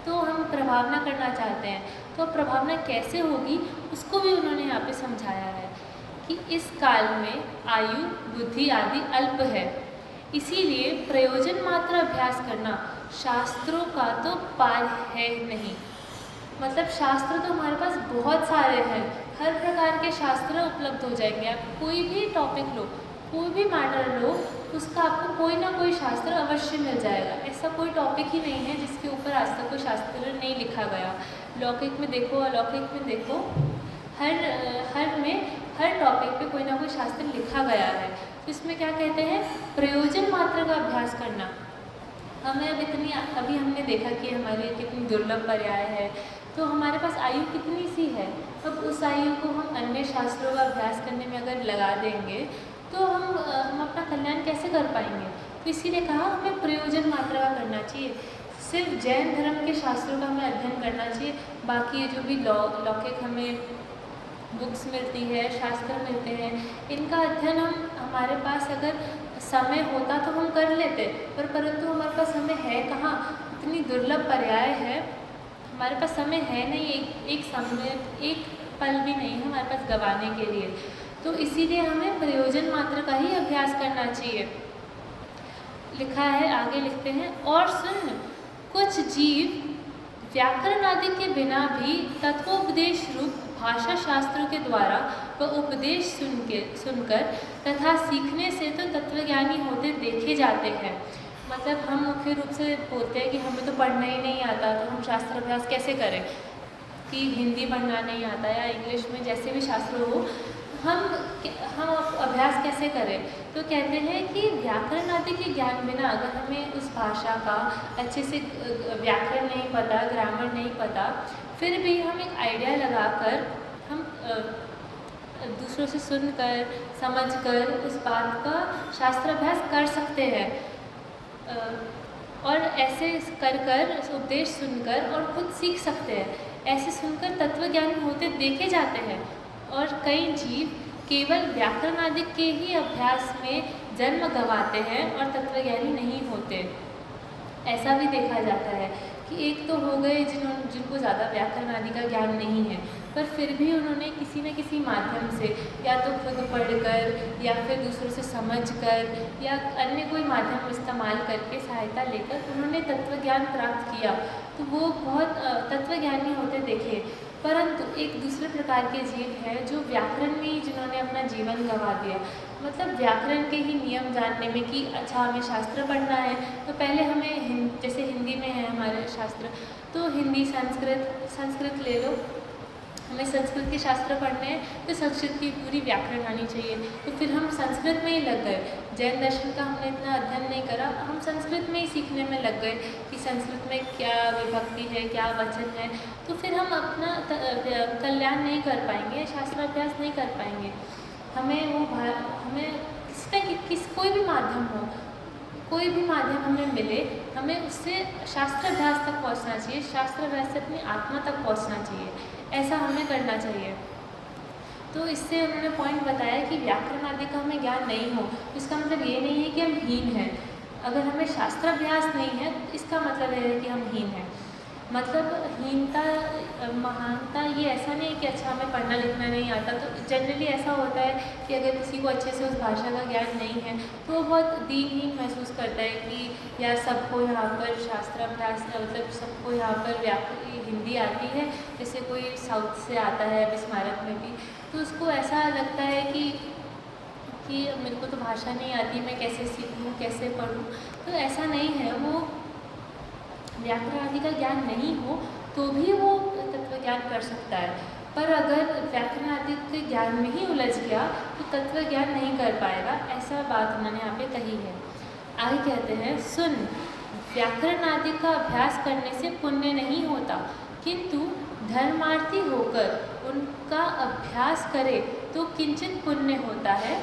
S1: तो हम प्रभावना करना चाहते हैं, तो प्रभावना कैसे होगी उसको भी उन्होंने यहाँ पे समझाया है कि इस काल में आयु, बुद्धि आदि अल्प है, इसीलिए प्रयोजन मात्र अभ्यास करना शास्त्रों का तो पार है नहीं। मतलब शास्त्र तो हमारे पास बहुत सारे हैं, हर प्रकार के शास्त्र उपलब्ध हो जाएंगे। आप कोई भी टॉपिक लो, कोई भी मैटर लो, उसका आपको कोई ना कोई शास्त्र अवश्य मिल जाएगा। ऐसा कोई टॉपिक ही नहीं है जिसके ऊपर आज तक कोई शास्त्र नहीं लिखा गया। लौकिक में देखो, अलौकिक में देखो, हर टॉपिक पे कोई ना कोई शास्त्र लिखा गया है। तो इसमें क्या कहते हैं, प्रयोजन मात्र का अभ्यास करना। हमें अभी हमने देखा कि हमारे कितनी दुर्लभ पर्याय है, तो हमारे पास आयु कितनी सी है। अब उस आयु को हम अन्य शास्त्रों का अभ्यास करने में अगर लगा देंगे तो हम अपना कल्याण कैसे कर पाएंगे। तो इसीलिए कहा हमें प्रयोजन मात्रा का करना चाहिए। सिर्फ जैन धर्म के शास्त्रों का हमें अध्ययन करना चाहिए, बाकी जो भी लौकिक हमें बुक्स मिलती है, शास्त्र मिलते हैं, इनका अध्ययन हमारे पास अगर समय होता तो हम कर लेते, परंतु हमारे पास समय है कहाँ। इतनी दुर्लभ पर्याय है, हमारे पास समय है नहीं, एक पल भी नहीं है हमारे पास गंवाने के लिए। तो इसीलिए हमें प्रयोजन मात्र का ही अभ्यास करना चाहिए। लिखा है, आगे लिखते हैं, और सुन, कुछ जीव व्याकरण आदि के बिना भी तत्वोपदेश रूप भाषा शास्त्रों के द्वारा व उपदेश सुनकर तथा सीखने से तो तत्वज्ञानी होते देखे जाते हैं। मतलब हम मुख्य रूप से बोलते हैं कि हमें तो पढ़ना ही नहीं आता, तो हम शास्त्र अभ्यास कैसे करें, कि हिंदी पढ़ना नहीं आता या इंग्लिश में जैसे भी शास्त्र हो, हम अभ्यास कैसे करें। तो कहते हैं कि व्याकरण आदि के ज्ञान बिना अगर हमें उस भाषा का अच्छे से व्याकरण नहीं पता, ग्रामर नहीं पता, फिर भी हम एक आइडिया लगाकर हम दूसरों से सुनकर समझकर उस बात का शास्त्र अभ्यास कर सकते हैं। और ऐसे कर उपदेश सुनकर और खुद सीख सकते हैं। ऐसे सुनकर तत्वज्ञानी होते देखे जाते हैं। और कई जीव केवल व्याकरण आदि के ही अभ्यास में जन्म गंवाते हैं और तत्वज्ञानी नहीं होते। ऐसा भी देखा जाता है कि एक तो हो गए जिनको ज़्यादा व्याकरण आदि का ज्ञान नहीं है, पर फिर भी उन्होंने किसी न किसी माध्यम से या तो खुद पढ़कर या फिर दूसरों से समझकर या अन्य कोई माध्यम इस्तेमाल करके सहायता लेकर उन्होंने तत्वज्ञान प्राप्त किया, तो वो बहुत तत्वज्ञानी होते देखे। परंतु एक दूसरे प्रकार के जीव हैं जो व्याकरण में ही जिन्होंने अपना जीवन गंवा दिया। मतलब व्याकरण के ही नियम जानने में कि अच्छा हमें शास्त्र पढ़ना है, तो पहले हमें जैसे हिंदी में है हमारे शास्त्र, तो हिंदी, संस्कृत ले लो, हमें संस्कृत के शास्त्र पढ़ने हैं तो संस्कृत की पूरी व्याकरण आनी चाहिए। तो फिर हम संस्कृत में ही लग गए। जैन दर्शन का हमने इतना अध्ययन नहीं करा, हम संस्कृत में ही सीखने में लग गए कि संस्कृत में क्या विभक्ति है, क्या वचन है। तो फिर हम अपना कल्याण नहीं कर पाएंगे, शास्त्राभ्यास नहीं कर पाएंगे। हमें कोई भी माध्यम हो, कोई भी माध्यम हमें मिले, हमें उससे शास्त्राभ्यास तक पहुंचना चाहिए, शास्त्राभ्यास से अपनी आत्मा तक पहुंचना चाहिए। ऐसा हमें करना चाहिए। तो इससे उन्होंने पॉइंट बताया कि व्याकरण आदि का हमें ज्ञान नहीं हो, इसका मतलब ये नहीं है कि हम हीन हैं। अगर हमें शास्त्राभ्यास नहीं है तो इसका मतलब है कि हम हीन हैं। मतलब हीनता, महानता ये ऐसा नहीं कि अच्छा हमें पढ़ना लिखना नहीं आता। तो जनरली ऐसा होता है कि अगर किसी को अच्छे से उस भाषा का ज्ञान नहीं है तो वो बहुत दीनहीन महसूस करता है कि यार सबको यहाँ पर शास्त्राभ्यास, मतलब सबको यहाँ पर हिंदी आती है, जैसे कोई साउथ से आता है अभी स्मारक में भी, तो उसको ऐसा लगता है कि मेरे को तो भाषा नहीं आती, मैं कैसे सीखूँ, कैसे पढ़ूँ। तो ऐसा नहीं है, वो व्याकरण आदि का ज्ञान नहीं हो तो भी वो तत्वज्ञान कर सकता है। पर अगर व्याकरण आदि के ज्ञान में ही उलझ गया तो तत्वज्ञान नहीं कर पाएगा। ऐसा बात उन्होंने यहाँ पे कही है। आगे कहते हैं, सुन, व्याकरण आदि का अभ्यास करने से पुण्य नहीं होता, किंतु धर्मार्थी होकर उनका अभ्यास करे तो किंचित पुण्य होता है,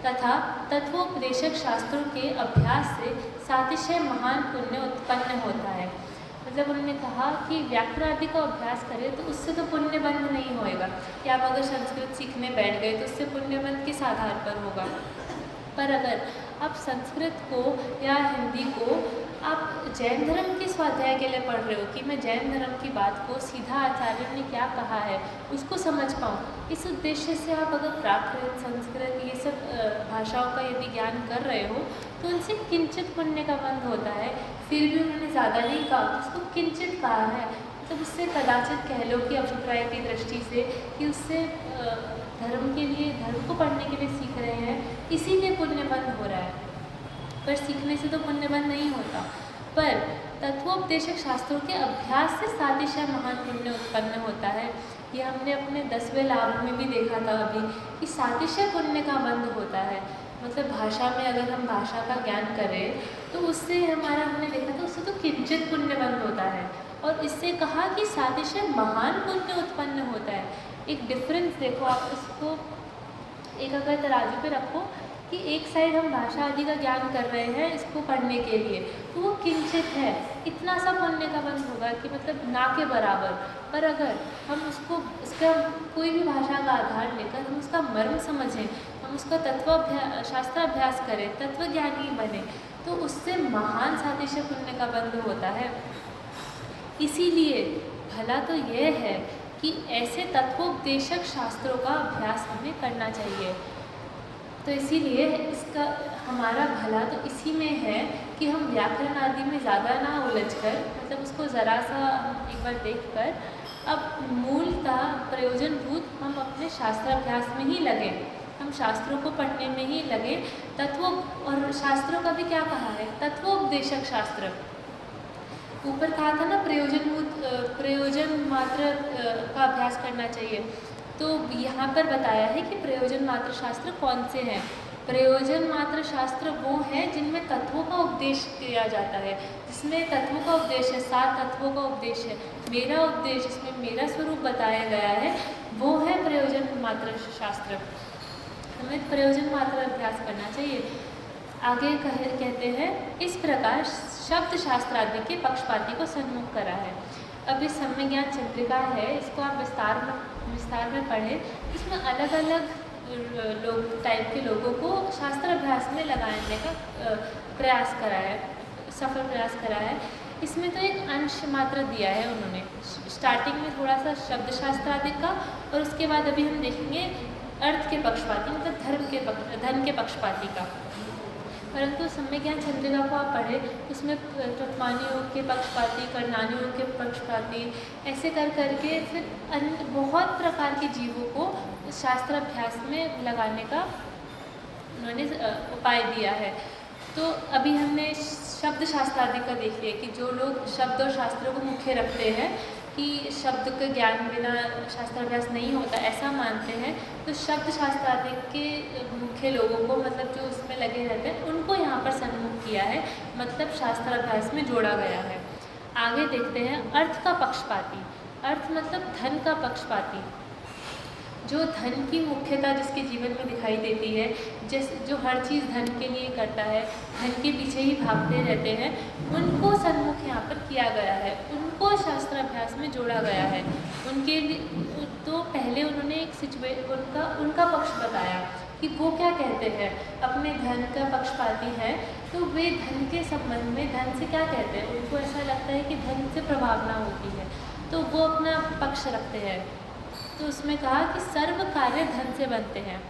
S1: तथा तत्वोपदेशक शास्त्रों के अभ्यास से सातिशय महान पुण्य उत्पन्न होता है। मतलब उन्होंने कहा कि व्याकरण आदि का अभ्यास करें तो उससे तो पुण्यबंध नहीं होएगा कि आप अगर संस्कृत सीखने बैठ गए तो उससे पुण्यबंध किस आधार पर होगा। पर अगर आप संस्कृत को या हिंदी को आप जैन धर्म के स्वाध्याय के लिए पढ़ रहे हो कि मैं जैन धर्म की बात को सीधा आचार्यों ने क्या कहा है उसको समझ पाऊँ, इस उद्देश्य से आप अगर प्राकृत संस्कृत ये सब भाषाओं का यदि ज्ञान कर रहे हो तो उनसे किंचित पुण्य का बंध होता है। फिर भी उन्होंने ज़्यादा नहीं कहा, उसको किंचित कहा है, मतलब उससे कदाचित कह लो कि अभिप्राय की दृष्टि से कि उससे धर्म के लिए, धर्म को पढ़ने के लिए सीख रहे हैं, इसीलिए पुण्यबंध हो रहा है। पर सीखने से तो पुण्यबंध नहीं होता। पर तत्वोपदेशक शास्त्रों के अभ्यास से सातिशय महान पुण्य उत्पन्न होता है। ये हमने अपने 10वें लाभ में भी देखा था अभी कि सातिशय पुण्य का बंध होता है। मतलब भाषा में अगर हम भाषा का ज्ञान करें तो उससे हमारा, हमने देखा था, उससे तो किंचित पुण्य बंध होता है। और इससे कहा कि सातिशय महान पुण्य उत्पन्न होता है। एक डिफरेंस देखो आप, इसको एक अगर तराजू पे रखो कि एक साइड हम भाषा आदि का ज्ञान कर रहे हैं इसको पढ़ने के लिए तो वो किंचित है, इतना सा पुण्य का बंध होगा कि मतलब ना के बराबर। पर अगर हम उसको, इसका कोई भी भाषा का आधार लेकर हम उसका मर्म समझें, हम उसका शास्त्राभ्यास करें, तत्वज्ञानी बने, तो उससे महान सातिशय पुण्य का बंध होता है। इसीलिए भला तो यह है कि ऐसे तत्वोपदेशक शास्त्रों का अभ्यास हमें करना चाहिए। तो इसीलिए इसका हमारा भला तो इसी में है कि हम व्याकरण आदि में ज़्यादा ना उलझकर, मतलब उसको ज़रा सा हम एक बार देखकर अब मूलतः प्रयोजनभूत हम अपने शास्त्राभ्यास में ही लगे, हम शास्त्रों को पढ़ने में ही लगे। तत्वों और शास्त्रों का भी क्या कहा है, तत्वोपदेशक शास्त्र। ऊपर कहा था ना प्रयोजन मात्र का अभ्यास करना चाहिए, तो यहाँ पर बताया है कि प्रयोजन मात्र शास्त्र कौन से हैं। प्रयोजन मात्र शास्त्र वो हैं जिनमें तत्वों का उपदेश किया जाता है, जिसमें तत्वों का उपदेश है, 7 तत्वों का उपदेश है, मेरा उपदेश, इसमें मेरा स्वरूप बताया गया है, वो है प्रयोजन मात्र शास्त्र। हमें प्रयोजन मात्र अभ्यास करना चाहिए। आगे कहते हैं, इस प्रकार शब्द शास्त्र आदि के पक्षपाती को सन्मुख करा है। अब इस सम्य ज्ञान चंद्रिका है, इसको आप विस्तार में पढ़ें। इसमें अलग अलग टाइप के लोगों को शास्त्र अभ्यास में लगाने का प्रयास करा है, सफल प्रयास करा है। इसमें तो एक अंश मात्र दिया है उन्होंने, स्टार्टिंग में थोड़ा सा शब्द शास्त्र आदि का, और उसके बाद अभी हम देखेंगे अर्थ के पक्षपाती, मतलब धन के पक्षपाती का। परंतु सम्य ज्ञान चंद्रिका को आप पढ़ें, उसमें प्रथमानी योग के पक्षपाती, करणानी योग के पक्षपाती, ऐसे कर करके फिर अन्य बहुत प्रकार के जीवों को शास्त्राभ्यास में लगाने का उन्होंने उपाय दिया है। तो अभी हमने शब्द शास्त्र आदि का देख लिया कि जो लोग शब्द और शास्त्रों को मुख्य रखते हैं कि शब्द के ज्ञान बिना शास्त्राभ्यास नहीं होता, ऐसा मानते हैं, तो शब्द शास्त्र आदि के मुख्य लोगों को, मतलब जो उसमें लगे रहते हैं, उनको यहाँ पर सन्मुख किया है, मतलब शास्त्राभ्यास में जोड़ा गया है। आगे देखते हैं अर्थ का पक्षपाती। अर्थ मतलब धन का पक्षपाती, जो धन की मुख्यता जिसके जीवन में दिखाई देती है, जो हर चीज़ धन के लिए करता है, धन के पीछे ही भागते रहते हैं, उनको सन्मुख यहाँ पर किया गया है, उनको शास्त्राभ्यास में जोड़ा गया है। उनके तो पहले उन्होंने एक उनका पक्ष बताया कि वो क्या कहते हैं, अपने धन का पक्षपाती हैं, तो वे धन के संबंध में धन से क्या कहते हैं, उनको ऐसा लगता है कि धन से प्रभावना होती है, तो वो अपना पक्ष रखते हैं। तो उसमें कहा कि सर्व कार्य धन से बनते हैं,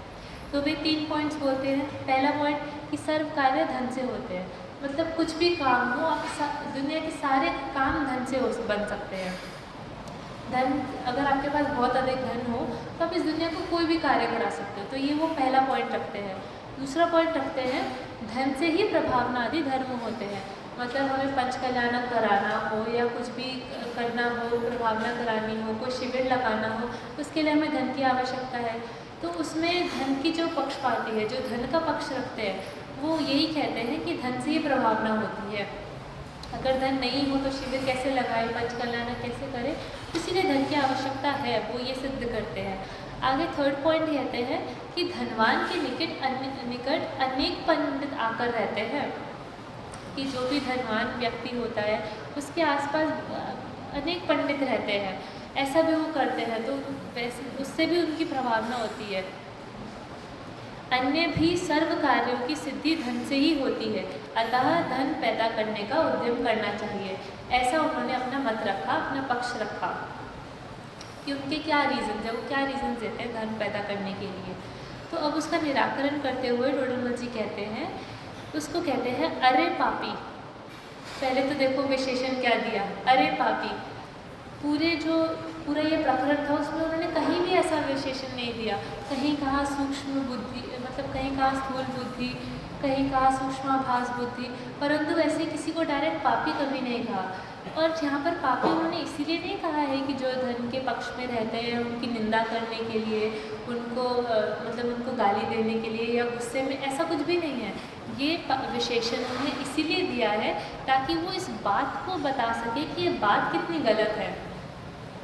S1: तो वे 3 पॉइंट्स बोलते हैं। पहला पॉइंट कि सर्व कार्य धन से होते हैं, मतलब कुछ भी काम हो, आप दुनिया के सारे काम धन से बन सकते हैं। धन, अगर आपके पास बहुत अधिक धन हो तो आप इस दुनिया को कोई भी कार्य करा सकते हो, तो ये वो पहला पॉइंट रखते हैं। दूसरा पॉइंट रखते हैं धन से ही प्रभावना आदि धर्म होते हैं, मतलब हमें पंचकल्याण कराना हो या कुछ भी करना हो, प्रभावना करानी हो, कोई शिविर लगाना हो, उसके लिए हमें धन की आवश्यकता है। तो उसमें धन की जो पक्षपाती है, जो धन का पक्ष रखते हैं, वो यही कहते हैं कि धन से ही प्रभावना होती है। अगर धन नहीं हो तो शिविर कैसे लगाए, पंचकल्याण कैसे करें, इसीलिए धन की आवश्यकता है, वो ये सिद्ध करते हैं। आगे थर्ड पॉइंट कहते हैं कि धनवान के निकट अनेक पंडित आकर रहते हैं, कि जो भी धनवान व्यक्ति होता है उसके आसपास अनेक पंडित रहते हैं, ऐसा भी वो करते हैं, तो वैसे उससे भी उनकी प्रभावना होती है। अन्य भी सर्व कार्यों की सिद्धि धन से ही होती है, अतः धन पैदा करने का उद्यम करना चाहिए। ऐसा उन्होंने अपना मत रखा, अपना पक्ष रखा कि उनके क्या रीज़न थे, वो क्या रीज़न देते हैं धन पैदा करने के लिए। तो अब उसका निराकरण करते हुए डोडरमल जी कहते हैं, उसको कहते हैं अरे पापी। पहले तो देखो विशेषण क्या दिया, अरे पापी। पूरा ये प्रकरण था उसमें उन्होंने कहीं भी ऐसा विशेषण नहीं दिया, कहीं कहा सूक्ष्म बुद्धि, मतलब कहीं कहा स्थूल बुद्धि, कहीं कहा सूक्ष्माभास बुद्धि, परंतु वैसे किसी को डायरेक्ट पापी कभी नहीं कहा। और यहाँ पर पापी उन्होंने इसीलिए नहीं कहा है कि जो धन के पक्ष में रहते हैं उनकी निंदा करने के लिए, उनको मतलब उनको गाली देने के लिए या गुस्से में, ऐसा कुछ भी नहीं है। ये विशेषण उन्हें इसीलिए दिया है ताकि वो इस बात को बता सके कि ये बात कितनी गलत है।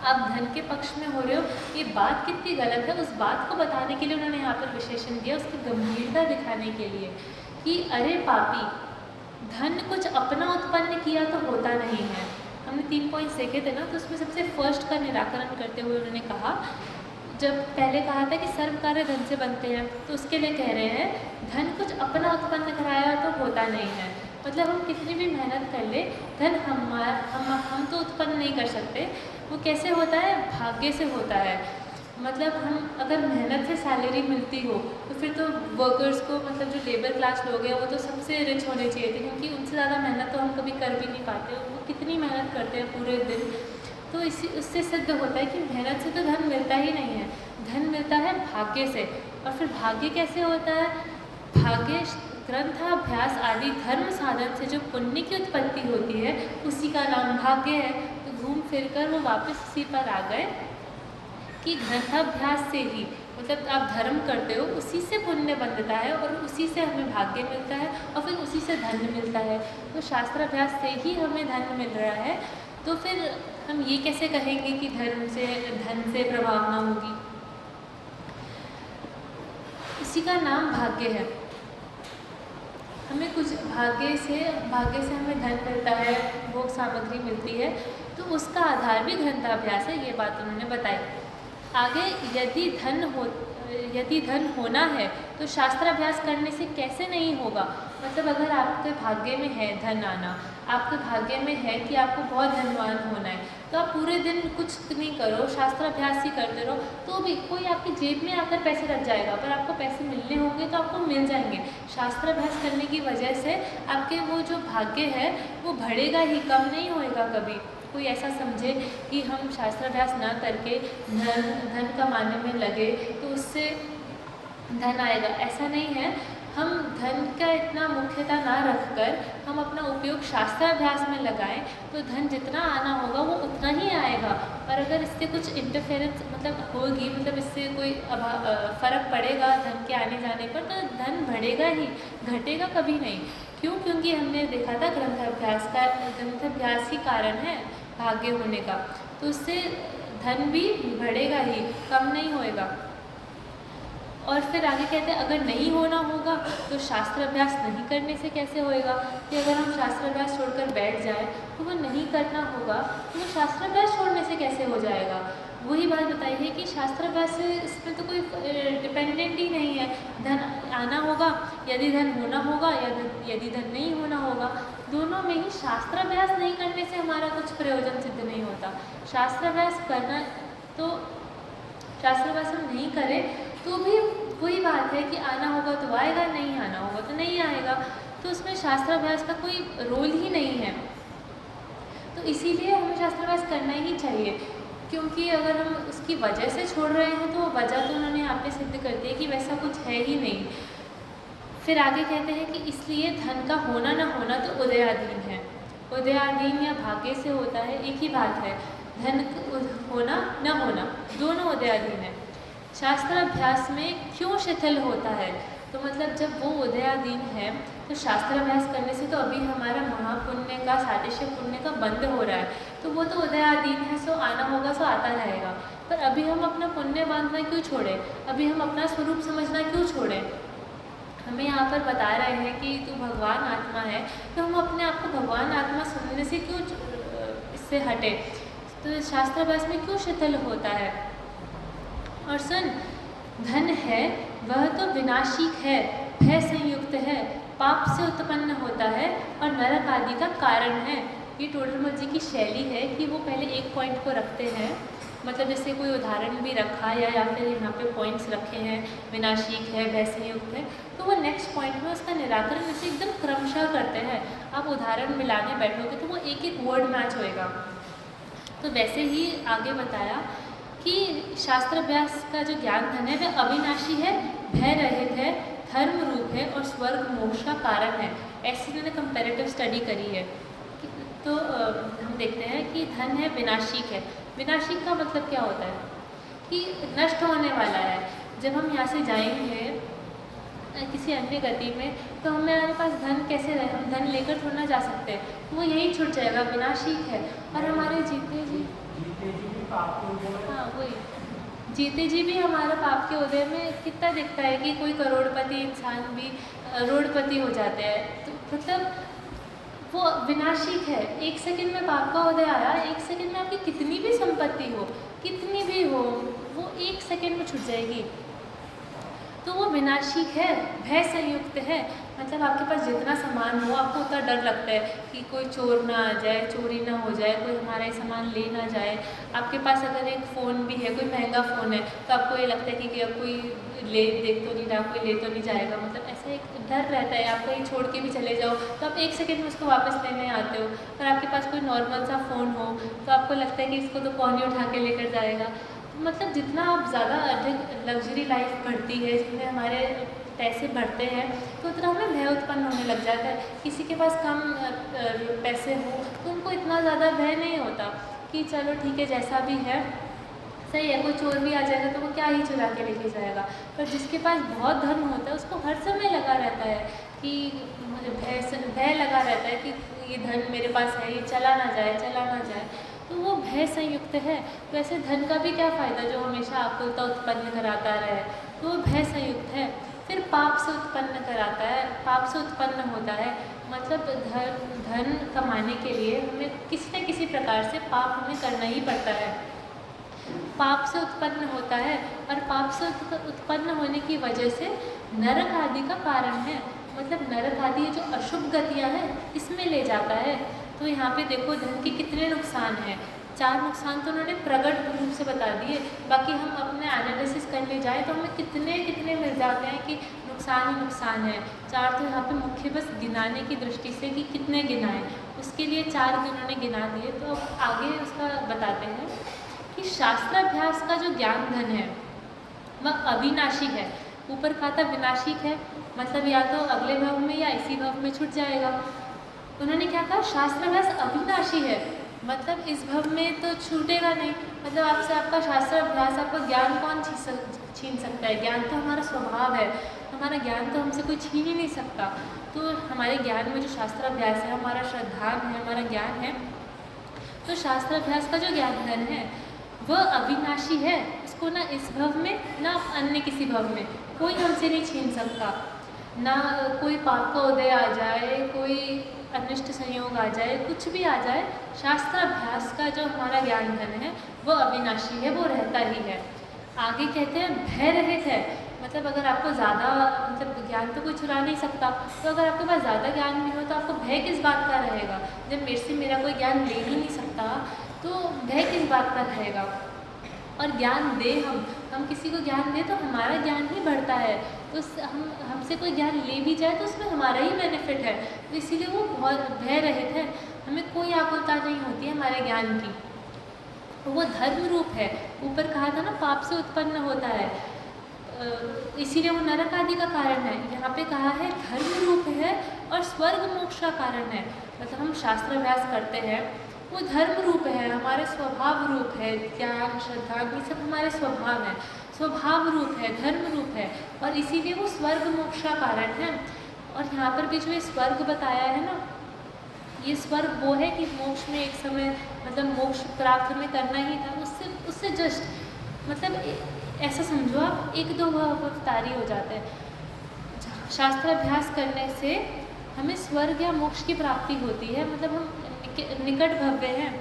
S1: आप धन के पक्ष में हो रहे हो, ये बात कितनी गलत है, उस बात को बताने के लिए उन्होंने यहाँ पर विशेषण दिया, उसकी गंभीरता दिखाने के लिए कि अरे पापी, धन कुछ अपना उत्पन्न किया तो होता नहीं है। हमने 3 पॉइंट्स देखे थे ना, तो उसमें सबसे फर्स्ट का निराकरण करते हुए उन्होंने कहा, जब पहले कहा था कि सर्व कार्य धन से बनते हैं, तो उसके लिए कह रहे हैं धन कुछ अपना उत्पन्न कराया तो होता नहीं है। मतलब हम कितनी भी मेहनत कर ले, धन हम तो उत्पन्न नहीं कर सकते। वो कैसे होता है, भाग्य से होता है। मतलब हम अगर मेहनत से सैलरी मिलती हो तो फिर तो वर्कर्स को, मतलब जो लेबर क्लास लोग हैं वो तो सबसे रिच होने चाहिए थे, क्योंकि उनसे ज़्यादा मेहनत तो हम कभी कर भी नहीं पाते। वो कितनी मेहनत करते हैं पूरे दिन, तो उससे सिद्ध होता है कि मेहनत से तो धन मिलता ही नहीं है, धन मिलता है भाग्य से। और फिर भाग्य कैसे होता है, भाग्य ग्रंथाभ्यास आदि धर्म साधन से जो पुण्य की उत्पत्ति होती है उसी का नाम भाग्य है। तो घूम फिर कर वो वापस उसी पर आ गए कि ग्रंथाभ्यास से ही, मतलब आप धर्म करते हो उसी से पुण्य बनता है और उसी से हमें भाग्य मिलता है और फिर उसी से धन मिलता है। तो शास्त्राभ्यास से ही हमें धन मिल रहा है। तो फिर हम ये कैसे कहेंगे कि धन से प्रभावना होगी। इसी का नाम भाग्य है। हमें कुछ भाग्य से हमें धन मिलता है, भोग सामग्री मिलती है, तो उसका आधार भी ग्रंथाभ्यास है। ये बात उन्होंने बताई। आगे यदि धन होना है तो शास्त्राभ्यास करने से कैसे नहीं होगा। मतलब अगर आपके भाग्य में है धन आना, आपके भाग्य में है कि आपको बहुत धनवान होना है, तो आप पूरे दिन कुछ नहीं करो, शास्त्राभ्यास ही करते रहो, तो भी कोई आपकी जेब में आकर पैसे रख जाएगा, पर आपको पैसे मिलने होंगे तो आपको मिल जाएंगे। शास्त्राभ्यास करने की वजह से आपके वो जो भाग्य है वो बढ़ेगा ही, कम नहीं होएगा कभी। कोई ऐसा समझे कि हम शास्त्राभ्यास ना करके धन कमाने में लगे तो उससे धन आएगा, ऐसा नहीं है। हम धन का इतना मुख्यता ना रखकर हम अपना उपयोग शास्त्राभ्यास में लगाएं तो धन जितना आना होगा वो उतना ही आएगा। और अगर इससे कुछ इंटरफेरेंस मतलब होगी, मतलब इससे कोई फ़र्क पड़ेगा धन के आने जाने पर, तो धन बढ़ेगा ही, घटेगा कभी नहीं। क्यों? क्योंकि हमने देखा था ग्रंथाभ्यास ही कारण है भाग्य होने का, तो उससे धन भी बढ़ेगा ही, कम नहीं होएगा। और फिर आगे कहते हैं अगर नहीं होना होगा तो शास्त्राभ्यास नहीं करने से कैसे होएगा। कि अगर हम शास्त्राभ्यास छोड़कर बैठ जाए तो वो नहीं करना होगा, तो वो शास्त्राभ्यास छोड़ने से कैसे हो जाएगा। वही बात बताई है कि शास्त्राभ्यास से इसमें तो कोई डिपेंडेंट ही नहीं है। धन आना होगा, यदि धन होना होगा, यदि धन नहीं होना होगा, दोनों में ही शास्त्राभ्यास नहीं करने से हमारा कुछ प्रयोजन सिद्ध नहीं होता। शास्त्राभ्यास करना, तो शास्त्राभ्यास हम नहीं करें तो भी वही बात है कि आना होगा तो आएगा, नहीं आना होगा तो नहीं आएगा, तो उसमें शास्त्राभ्यास का कोई रोल ही नहीं है। तो इसीलिए हमें शास्त्राभ्यास करना ही चाहिए, क्योंकि अगर हम उसकी वजह से छोड़ रहे हैं तो वजह तो उन्होंने यहाँ पे सिद्ध कर दी है कि वैसा कुछ है ही नहीं। फिर आगे कहते हैं कि इसलिए धन का होना ना होना तो उदयाधीन है। उदयाधीन या भाग्य से होता है, एक ही बात है। धन होना न होना दोनों उदयाधीन है। शास्त्राभ्यास में क्यों शिथिल होता है, तो मतलब जब वो उदयाधीन है तो शास्त्राभ्यास करने से तो अभी हमारा महापुण्य का, सादृश्य पुण्य का बंद हो रहा है, तो वो तो उदयाधीन है, सो आना होगा सो आता रहेगा। पर अभी हम अपना पुण्य बांधना क्यों छोड़ें, अभी हम अपना स्वरूप समझना क्यों छोड़ें। हमें यहाँ पर बता रहे हैं कि तू भगवान आत्मा है, तो हम अपने आप को भगवान आत्मा सुनने से क्यों से हटे। तो शास्त्राभ्यास में क्यों शिथिल होता है? और सुन, धन है वह तो विनाशिक है, भय संयुक्त है, पाप से उत्पन्न होता है और नरक आदि का कारण है। ये टोडरमल जी की शैली है कि वो पहले एक पॉइंट को रखते हैं, मतलब जैसे कोई उदाहरण भी रखा या फिर यहाँ पे पॉइंट्स रखे हैं, विनाशिक है, भय संयुक्त है, तो वो नेक्स्ट पॉइंट में उसका निराकरण ऐसे एकदम क्रमशः करते हैं। आप उदाहरण मिलाने बैठोगे तो वो एक एक वर्ड मैच होएगा। तो वैसे ही आगे बताया कि शास्त्राभ्यास का जो ज्ञान धन है वह अविनाशी है, भय रहित है, धर्म रूप है और स्वर्ग मोक्ष का कारण है। ऐसी इन्होंने कंपैरेटिव स्टडी करी है। तो हम देखते हैं कि धन है विनाशिक है। विनाशिक का मतलब क्या होता है? कि नष्ट होने वाला है। जब हम यहाँ से जाएंगे किसी अन्य गति में तो हमारे पास धन कैसे रहे, हम धन लेकर थोड़ा ना जा सकते, तो वो यही छूट जाएगा, विनाशिक है। और हमारे जीते जी हाँ वही जीते जी भी हमारा पाप के उदय में कितना दिखता है कि कोई करोड़पति इंसान भी रोडपति हो जाते हैं। तो मतलब वो विनाशिक है। एक सेकंड में पाप का उदय आया, एक सेकंड में आपकी कितनी भी संपत्ति हो, कितनी भी हो, वो एक सेकंड में छूट जाएगी। तो वो विनाशिक है, भय संयुक्त है। मतलब आपके पास जितना सामान हो आपको उतना डर लगता है कि कोई चोर ना आ जाए, चोरी ना हो जाए, कोई हमारा ये सामान ले ना जाए। आपके पास अगर एक फ़ोन भी है, कोई महंगा फ़ोन है, तो आपको ये लगता है कि अब कोई देख तो नहीं रहा, कोई ले तो नहीं जाएगा। मतलब ऐसा एक डर रहता है। आप कहीं छोड़ के भी चले जाओ तो आप एक सेकंड में उसको वापस लेने आते हो। और आपके पास कोई नॉर्मल सा फ़ोन हो तो आपको लगता है कि इसको तो कौन ही उठा के लेकर जाएगा। मतलब जितना आप ज़्यादा अधिक लग्जरी लाइफ बढ़ती है, जितने हमारे पैसे बढ़ते हैं, तो उतना हमें भय उत्पन्न होने लग जाता है। किसी के पास कम पैसे हो तो उनको इतना ज़्यादा भय नहीं होता कि चलो ठीक है जैसा भी है सही है, कोई चोर भी आ जाएगा तो वो क्या ही चुरा के लेके जाएगा। पर जिसके पास बहुत धन होता है उसको हर समय लगा रहता है कि मुझे भय लगा रहता है कि ये धन मेरे पास है, ये चला ना जाए, चला ना जाए। तो वो भय संयुक्त है। तो ऐसे धन का भी क्या फ़ायदा जो हमेशा आकुलता उत्पन्न कराता रहे, तो वो भय संयुक्त है। फिर पाप से उत्पन्न कराता है, पाप से उत्पन्न होता है। मतलब धन कमाने के लिए हमें किसी न किसी प्रकार से पाप हमें करना ही पड़ता है। पाप से उत्पन्न होता है और पाप से उत्पन्न होने की वजह से नरक आदि का कारण है। मतलब नरक आदि जो अशुभ गतियाँ हैं इसमें ले जाता है। तो यहाँ पे देखो धन के कितने नुकसान हैं। 4 नुकसान तो उन्होंने प्रकट रूप से बता दिए, बाकी हम अपने एनालिसिस करने जाए तो हमें कितने कितने मिल जाते हैं कि नुकसान ही नुकसान है। 4 तो यहाँ पे मुख्य बस गिनाने की दृष्टि से कि कितने गिनाएं, उसके लिए 4 उन्होंने गिना दिए। तो अब आगे उसका बताते हैं कि शास्त्राभ्यास का जो ज्ञान धन है वह अविनाशी है। ऊपर कहा था विनाशिक है, मतलब या तो अगले भव में या इसी भव में छूट जाएगा। उन्होंने क्या कहा, शास्त्राभ्यास अविनाशी है, मतलब इस भव में तो छूटेगा नहीं। मतलब आपसे आपका शास्त्राभ्यास, आपका ज्ञान कौन छीन सकता है? ज्ञान तो हमारा स्वभाव है, हमारा ज्ञान तो हमसे कोई छीन ही नहीं सकता। तो हमारे ज्ञान में जो शास्त्राभ्यास है, हमारा श्रद्धान है, हमारा ज्ञान है, तो शास्त्राभ्यास का जो ज्ञान धन है वह अविनाशी है। उसको ना इस भव में ना अन्य किसी भव में कोई हमसे नहीं छीन सकता। ना कोई पाप का उदय आ जाए, कोई अनिष्ट संयोग आ जाए, कुछ भी आ जाए, शास्त्राभ्यास का जो हमारा ज्ञान धन है वो अविनाशी है, वो रहता ही है। आगे कहते हैं भय रहित है। मतलब अगर आपको ज़्यादा मतलब ज्ञान तो कोई चुरा नहीं सकता, तो अगर आपके पास ज़्यादा ज्ञान भी हो तो आपको भय किस बात का रहेगा? जब मेरे से मेरा कोई ज्ञान ले ही नहीं सकता तो भय किस बात का रहेगा? और ज्ञान दे हम किसी को ज्ञान दें तो हमारा ज्ञान ही बढ़ता है। तो हमसे कोई ज्ञान ले भी जाए तो उसमें हमारा ही बेनिफिट है। तो इसीलिए वो बहुत भय रहित है, हमें कोई आकुलता नहीं होती है हमारे ज्ञान की। तो वो धर्म रूप है। ऊपर कहा था ना पाप से उत्पन्न होता है, इसीलिए वो नरक आदि का कारण है। यहाँ पे कहा है धर्म रूप है और स्वर्ग मोक्ष का कारण है। मतलब हम शास्त्राभ्यास करते हैं वो धर्म रूप है, हमारे स्वभाव रूप है। ज्ञान श्रद्धा ये सब हमारे स्वभाव है, स्वभाव रूप है, धर्म रूप है, और इसीलिए वो स्वर्ग मोक्ष का कारण है। और यहाँ पर भी जो ये स्वर्ग बताया है ना, ये स्वर्ग वो है कि मोक्ष में एक समय मतलब मोक्ष प्राप्त हमें करना ही था, उससे जस्ट मतलब ऐसा समझो आप 1-2 अवतारी हो जाते हैं। शास्त्राभ्यास करने से हमें स्वर्ग या मोक्ष की प्राप्ति होती है। मतलब हम निकट भव्य हैं।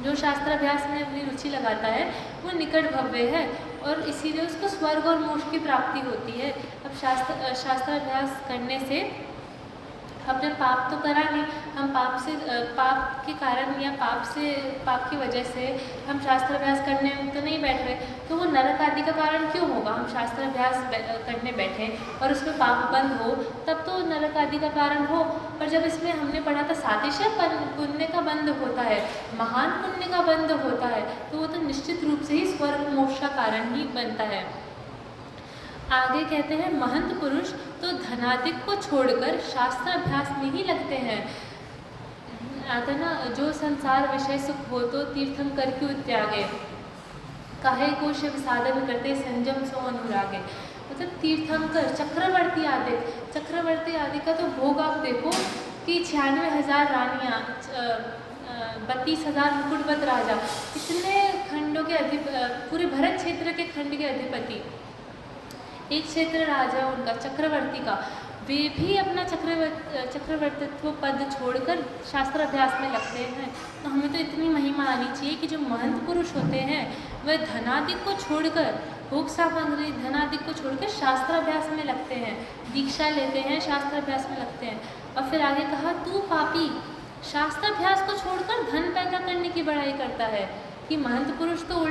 S1: जो शास्त्राभ्यास में अपनी रुचि लगाता है वो निकट भव्य है और इसीलिए उसको स्वर्ग और मोक्ष की प्राप्ति होती है। अब शास्त्राभ्यास करने से हमने पाप तो करा नहीं, हम पाप के कारण या पाप की वजह से हम शास्त्राभ्यास करने तो नहीं बैठ रहे, तो वो नरक आदि का कारण क्यों होगा? हम शास्त्राभ्यास करने बैठे और उसमें पाप बंद हो तब तो नरक आदि का कारण हो। पर जब इसमें हमने पढ़ा था सातिशय पुण्य का बंध होता है, महान पुण्य का बंध होता है, तो वो तो निश्चित रूप से ही स्वर्ग मोक्ष का कारण ही बनता है। आगे कहते हैं महंत पुरुष तो धनादिक को छोड़कर शास्त्राभ्यास में ही लगते हैं। आता ना, जो संसार विषय सुख हो तो तीर्थम कर क्यों त्यागे, काहे को शिव साधन करते संयम सो अनुरागे। मतलब तीर्थंकर चक्रवर्ती आदि का तो भोग आप देखो कि 96,000 रानियाँ, 32,000 मुकुटबद्ध राजा, इतने खंडों के पूरे भरत क्षेत्र के खंड के अधिपति, एक क्षेत्र राजा उनका चक्रवर्ती का, वे भी अपना चक्रवर्तित्व पद छोड़कर शास्त्राभ्यास में लगते हैं। तो हमें तो इतनी महिमा आनी चाहिए कि जो महंत पुरुष होते हैं वह धनादिक को छोड़कर, भोग सामग्री धनादिक को छोड़कर शास्त्राभ्यास में लगते हैं, दीक्षा लेते हैं, शास्त्राभ्यास में लगते हैं। और फिर आगे कहा तू पापी शास्त्राभ्यास को छोड़कर धन पैदा करने की बड़ाई करता है, कि महंत पुरुष तो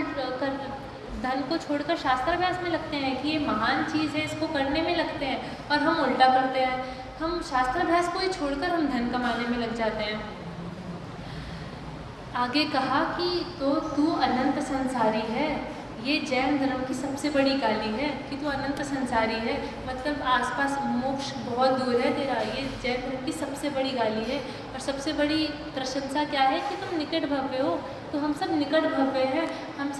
S1: धन को छोड़कर शास्त्राभ्यास में लगते हैं कि ये महान चीज़ है, इसको करने में लगते हैं, और हम उल्टा करते हैं, हम शास्त्राभ्यास को ही छोड़कर हम धन कमाने में लग जाते हैं। आगे कहा कि तो तू अनंत संसारी है, ये जैन धर्म की सबसे बड़ी गाली है कि तू अनंत संसारी है, मतलब आसपास मोक्ष बहुत दूर है तेरा, ये जैन धर्म की सबसे बड़ी गाली है। और सबसे बड़ी प्रशंसा क्या है कि तुम निकट भव्य हो, तो हम सब निकट भव्य हैं, हम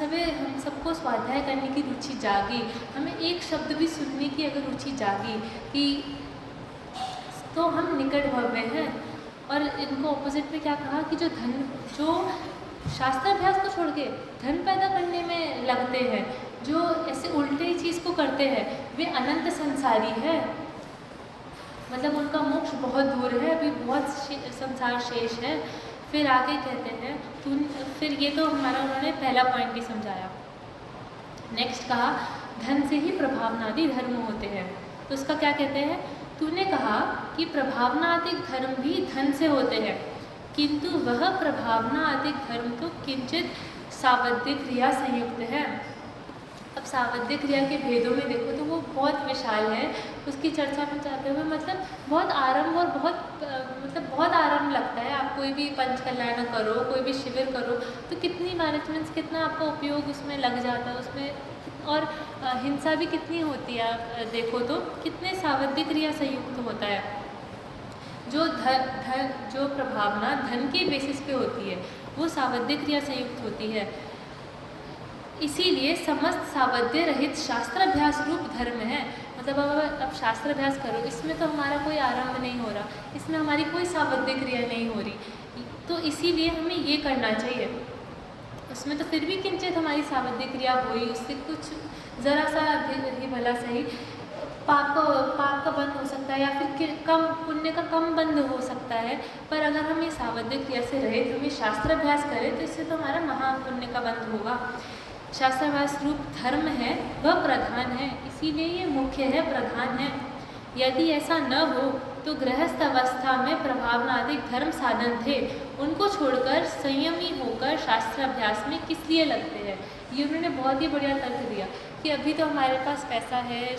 S1: सबको स्वाध्याय करने की रुचि जागी, हमें एक शब्द भी सुनने की अगर रुचि जागी कि तो हम निकट भव्य हैं। और इनको ऑपोजिट में क्या कहा कि जो शास्त्राभ्यास को छोड़ के धन पैदा करने में लगते हैं, जो ऐसे उल्टे चीज़ को करते हैं, वे अनंत संसारी है, मतलब उनका मोक्ष बहुत दूर है, अभी बहुत संसार शेष है। फिर आगे कहते हैं फिर ये तो हमारा उन्होंने पहला पॉइंट भी समझाया। नेक्स्ट कहा धन से ही प्रभावनादि धर्म होते हैं, तो उसका क्या कहते हैं, तूने कहा कि प्रभावनादिक धर्म भी धन से होते हैं, किंतु वह प्रभावनादिक धर्म तो किंचित सावध्य क्रिया संयुक्त है। अब सावध्य क्रिया के भेदों में देखो तो वो बहुत विशाल है, उसकी चर्चा में चाहते हुए मतलब बहुत आरंभ और बहुत आरंभ लगता है। आप कोई भी पंचकल्याण करो, कोई भी शिविर करो तो कितनी मैनेजमेंट्स, कितना आपका उपयोग उसमें लग जाता है उसमें, और हिंसा भी कितनी होती है। आप देखो तो कितने सावध्य क्रिया संयुक्त होता है। जो प्रभावना धन के बेसिस पे होती है वो सावध्य क्रिया संयुक्त होती है। इसीलिए समस्त सावध्य रहित शास्त्राभ्यास रूप धर्म है। मतलब अब शास्त्राभ्यास करो, इसमें तो हमारा कोई आरंभ नहीं हो रहा, इसमें हमारी कोई सावध्य क्रिया नहीं हो रही, तो इसीलिए हमें ये करना चाहिए। उसमें तो फिर भी किंचित हमारी सावध्य क्रिया हुई, उससे कुछ ज़रा सा भी भला सही पाप का बंद हो सकता है, या फिर कम पुण्य का कम बंद हो सकता है। पर अगर हम ये सावध्य क्रिया से रहित हम ये शास्त्राभ्यास करें तो इससे तो हमारा महापुण्य का बंद होगा। शास्त्राभ्यास रूप धर्म है वह प्रधान है, इसीलिए ये मुख्य है, प्रधान है। यदि ऐसा न हो तो गृहस्थ अवस्था में प्रभावनादिक धर्म साधन थे, उनको छोड़कर संयमी होकर शास्त्राभ्यास में किस लिए लगते हैं। ये उन्होंने बहुत ही बढ़िया तर्क दिया कि अभी तो हमारे पास पैसा है,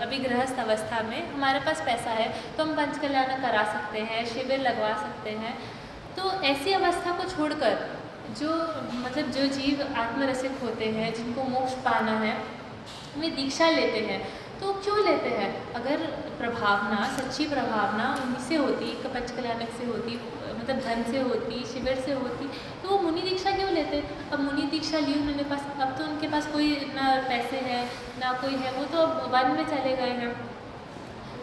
S1: अभी गृहस्थ अवस्था में हमारे पास पैसा है तो हम पंचकल्याण करा सकते हैं, शिविर लगवा सकते हैं। तो ऐसी अवस्था को छोड़कर जो जीव आत्मरसिक होते हैं, जिनको मोक्ष पाना है, वे दीक्षा लेते हैं। तो क्यों लेते हैं? अगर प्रभावना, सच्ची प्रभावना उन्हीं से होती, पंचकल्याणक से होती, मतलब धन से होती, शिविर से होती, तो वो मुनि दीक्षा क्यों लेते? अब मुनि दीक्षा ली उन्होंने पास, अब तो उनके पास कोई ना पैसे हैं ना कोई है, वो तो अब वन में चले गए हैं।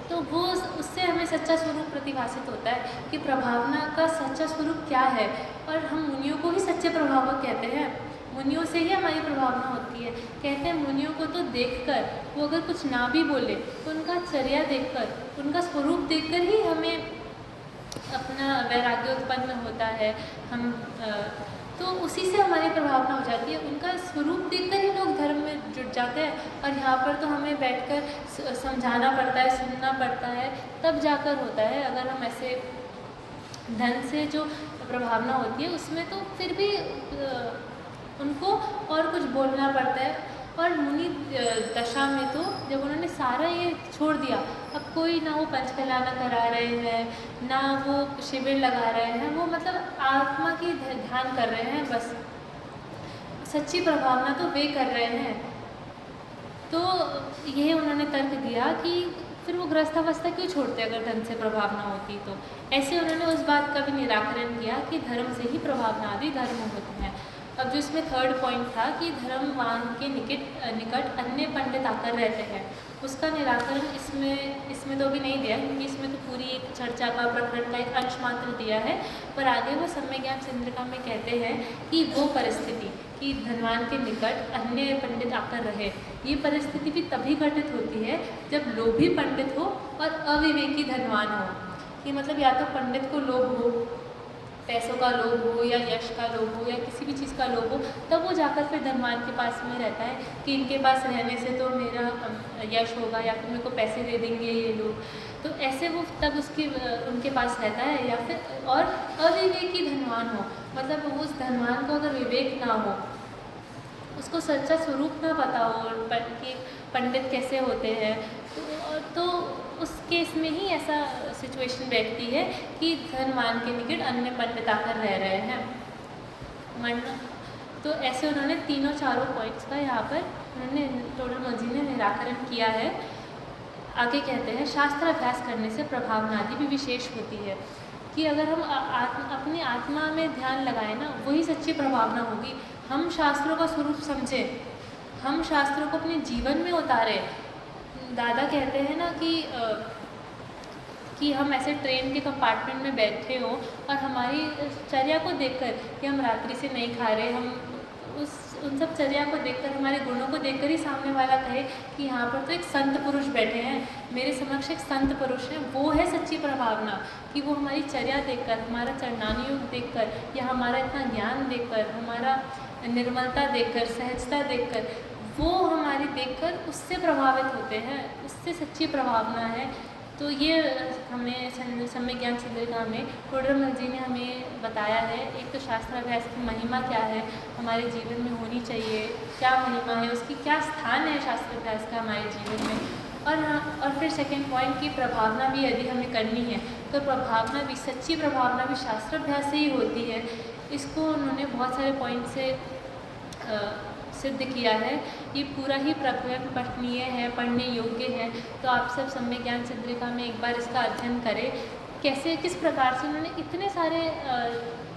S1: तो वो उससे हमें सच्चा स्वरूप प्रतिभासित होता है कि प्रभावना का सच्चा स्वरूप क्या है। और हम मुनियों को ही सच्चे प्रभावक कहते हैं, मुनियों से ही हमारी प्रभावना होती है। कहते हैं मुनियों को तो देखकर, वो अगर कुछ ना भी बोले तो उनका चर्या देखकर, उनका स्वरूप देखकर ही हमें अपना वैराग्य उत्पन्न होता है। हम तो उसी से हमारी प्रभावना हो जाती है। उनका स्वरूप देखकर ही लोग धर्म में जुट जाते हैं। और यहाँ पर तो हमें बैठकर समझाना पड़ता है, सुनना पड़ता है, तब जाकर होता है। अगर हम ऐसे ढंग से जो प्रभावना होती है उसमें तो फिर भी उनको और कुछ बोलना पड़ता है। और मुनि दशा में तो जब उन्होंने सारा ये छोड़ दिया, अब कोई ना वो पंचकल्याण करा रहे हैं, ना वो शिविर लगा रहे हैं, वो मतलब आत्मा की ध्यान कर रहे हैं बस। सच्ची प्रभावना तो वे कर रहे हैं। तो ये उन्होंने तर्क दिया कि फिर वो गृहस्थावस्था क्यों छोड़ते अगर ढंग से प्रभावना होती तो। ऐसे उन्होंने उस बात का भी निराकरण किया कि धर्म से ही प्रभावना आदि धर्म होते हैं। अब जो इसमें थर्ड पॉइंट था कि धर्मवान के निकट अन्य पंडित आकर रहते हैं, उसका निराकरण इसमें तो अभी नहीं दिया, क्योंकि इसमें तो पूरी एक चर्चा का प्रकरण का एक अंश मात्र दिया है। पर आगे वो सम्यक ज्ञान चंद्रिका में कहते हैं कि वो परिस्थिति कि धनवान के निकट अन्य पंडित आकर रहे, ये परिस्थिति भी तभी घटित होती है जब लोभी पंडित हो और अविवेकी धनवान हो। कि मतलब या तो पंडित को लोभ हो, पैसों का लोभ हो या यश का लोभ हो या किसी भी चीज़ का लोभ हो, तब वो जाकर फिर धनवान के पास में रहता है कि इनके पास रहने से तो मेरा यश होगा या फिर मेरे को पैसे दे देंगे ये लोग। तो ऐसे वो तब उनके पास रहता है। या फिर और अविवेकी धनवान हो, मतलब उस धनवान को अगर विवेक ना हो, उसको सच्चा स्वरूप ना पता हो कि पंडित कैसे होते हैं, तो उस केस में ही ऐसा सिचुएशन बैठती है कि धनवान के निकट अन्य पंडित आकर रह रहे हैं। वरना तो ऐसे उन्होंने चारों पॉइंट्स का यहाँ पर उन्होंने टोडरमल जी ने निराकरण किया है। आगे कहते हैं शास्त्र अभ्यास करने से प्रभावना आदि भी विशेष होती है। कि अगर हम अपनी आत्मा में ध्यान लगाएं ना, वही सच्ची प्रभावना होगी। हम शास्त्रों का स्वरूप समझें, हम शास्त्रों को अपने जीवन में उतारें। दादा कहते हैं ना कि हम ऐसे ट्रेन के कंपार्टमेंट में बैठे हो और हमारी चर्या को देखकर कि हम रात्रि से नहीं खा रहे, हम उन सब चर्या को देखकर, हमारे गुणों को देखकर ही सामने वाला कहे कि यहाँ पर तो एक संत पुरुष बैठे हैं, मेरे समक्ष एक संत पुरुष है। वो है सच्ची प्रभावना कि वो हमारी चर्या देखकर, हमारा चरणानुयोग देखकर या हमारा इतना ज्ञान देखकर, हमारा निर्मलता देखकर, सहजता देखकर, वो हमारी देखकर उससे प्रभावित होते हैं, उससे सच्ची प्रभावना है। तो ये हमें सम्यक ज्ञान चंद्रिका में टोडरमल जी ने हमें बताया है। एक तो शास्त्राभ्यास की महिमा क्या है, हमारे जीवन में होनी चाहिए, क्या महिमा है उसकी, क्या स्थान है शास्त्राभ्यास का हमारे जीवन में। और फिर सेकेंड पॉइंट की प्रभावना भी यदि हमें करनी है तो प्रभावना भी, सच्ची प्रभावना भी शास्त्राभ्यास से ही होती है। इसको उन्होंने बहुत सारे पॉइंट से सिद्ध किया है। ये पूरा ही प्रकरण पठनीय है, पढ़ने योग्य है। तो आप सब सम्यक ज्ञान चंद्रिका में एक बार इसका अध्ययन करें, कैसे किस प्रकार से उन्होंने इतने सारे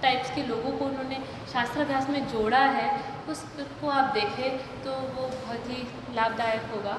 S1: टाइप्स के लोगों को उन्होंने शास्त्राभ्यास में जोड़ा है, उसको आप देखें तो वो बहुत ही लाभदायक होगा।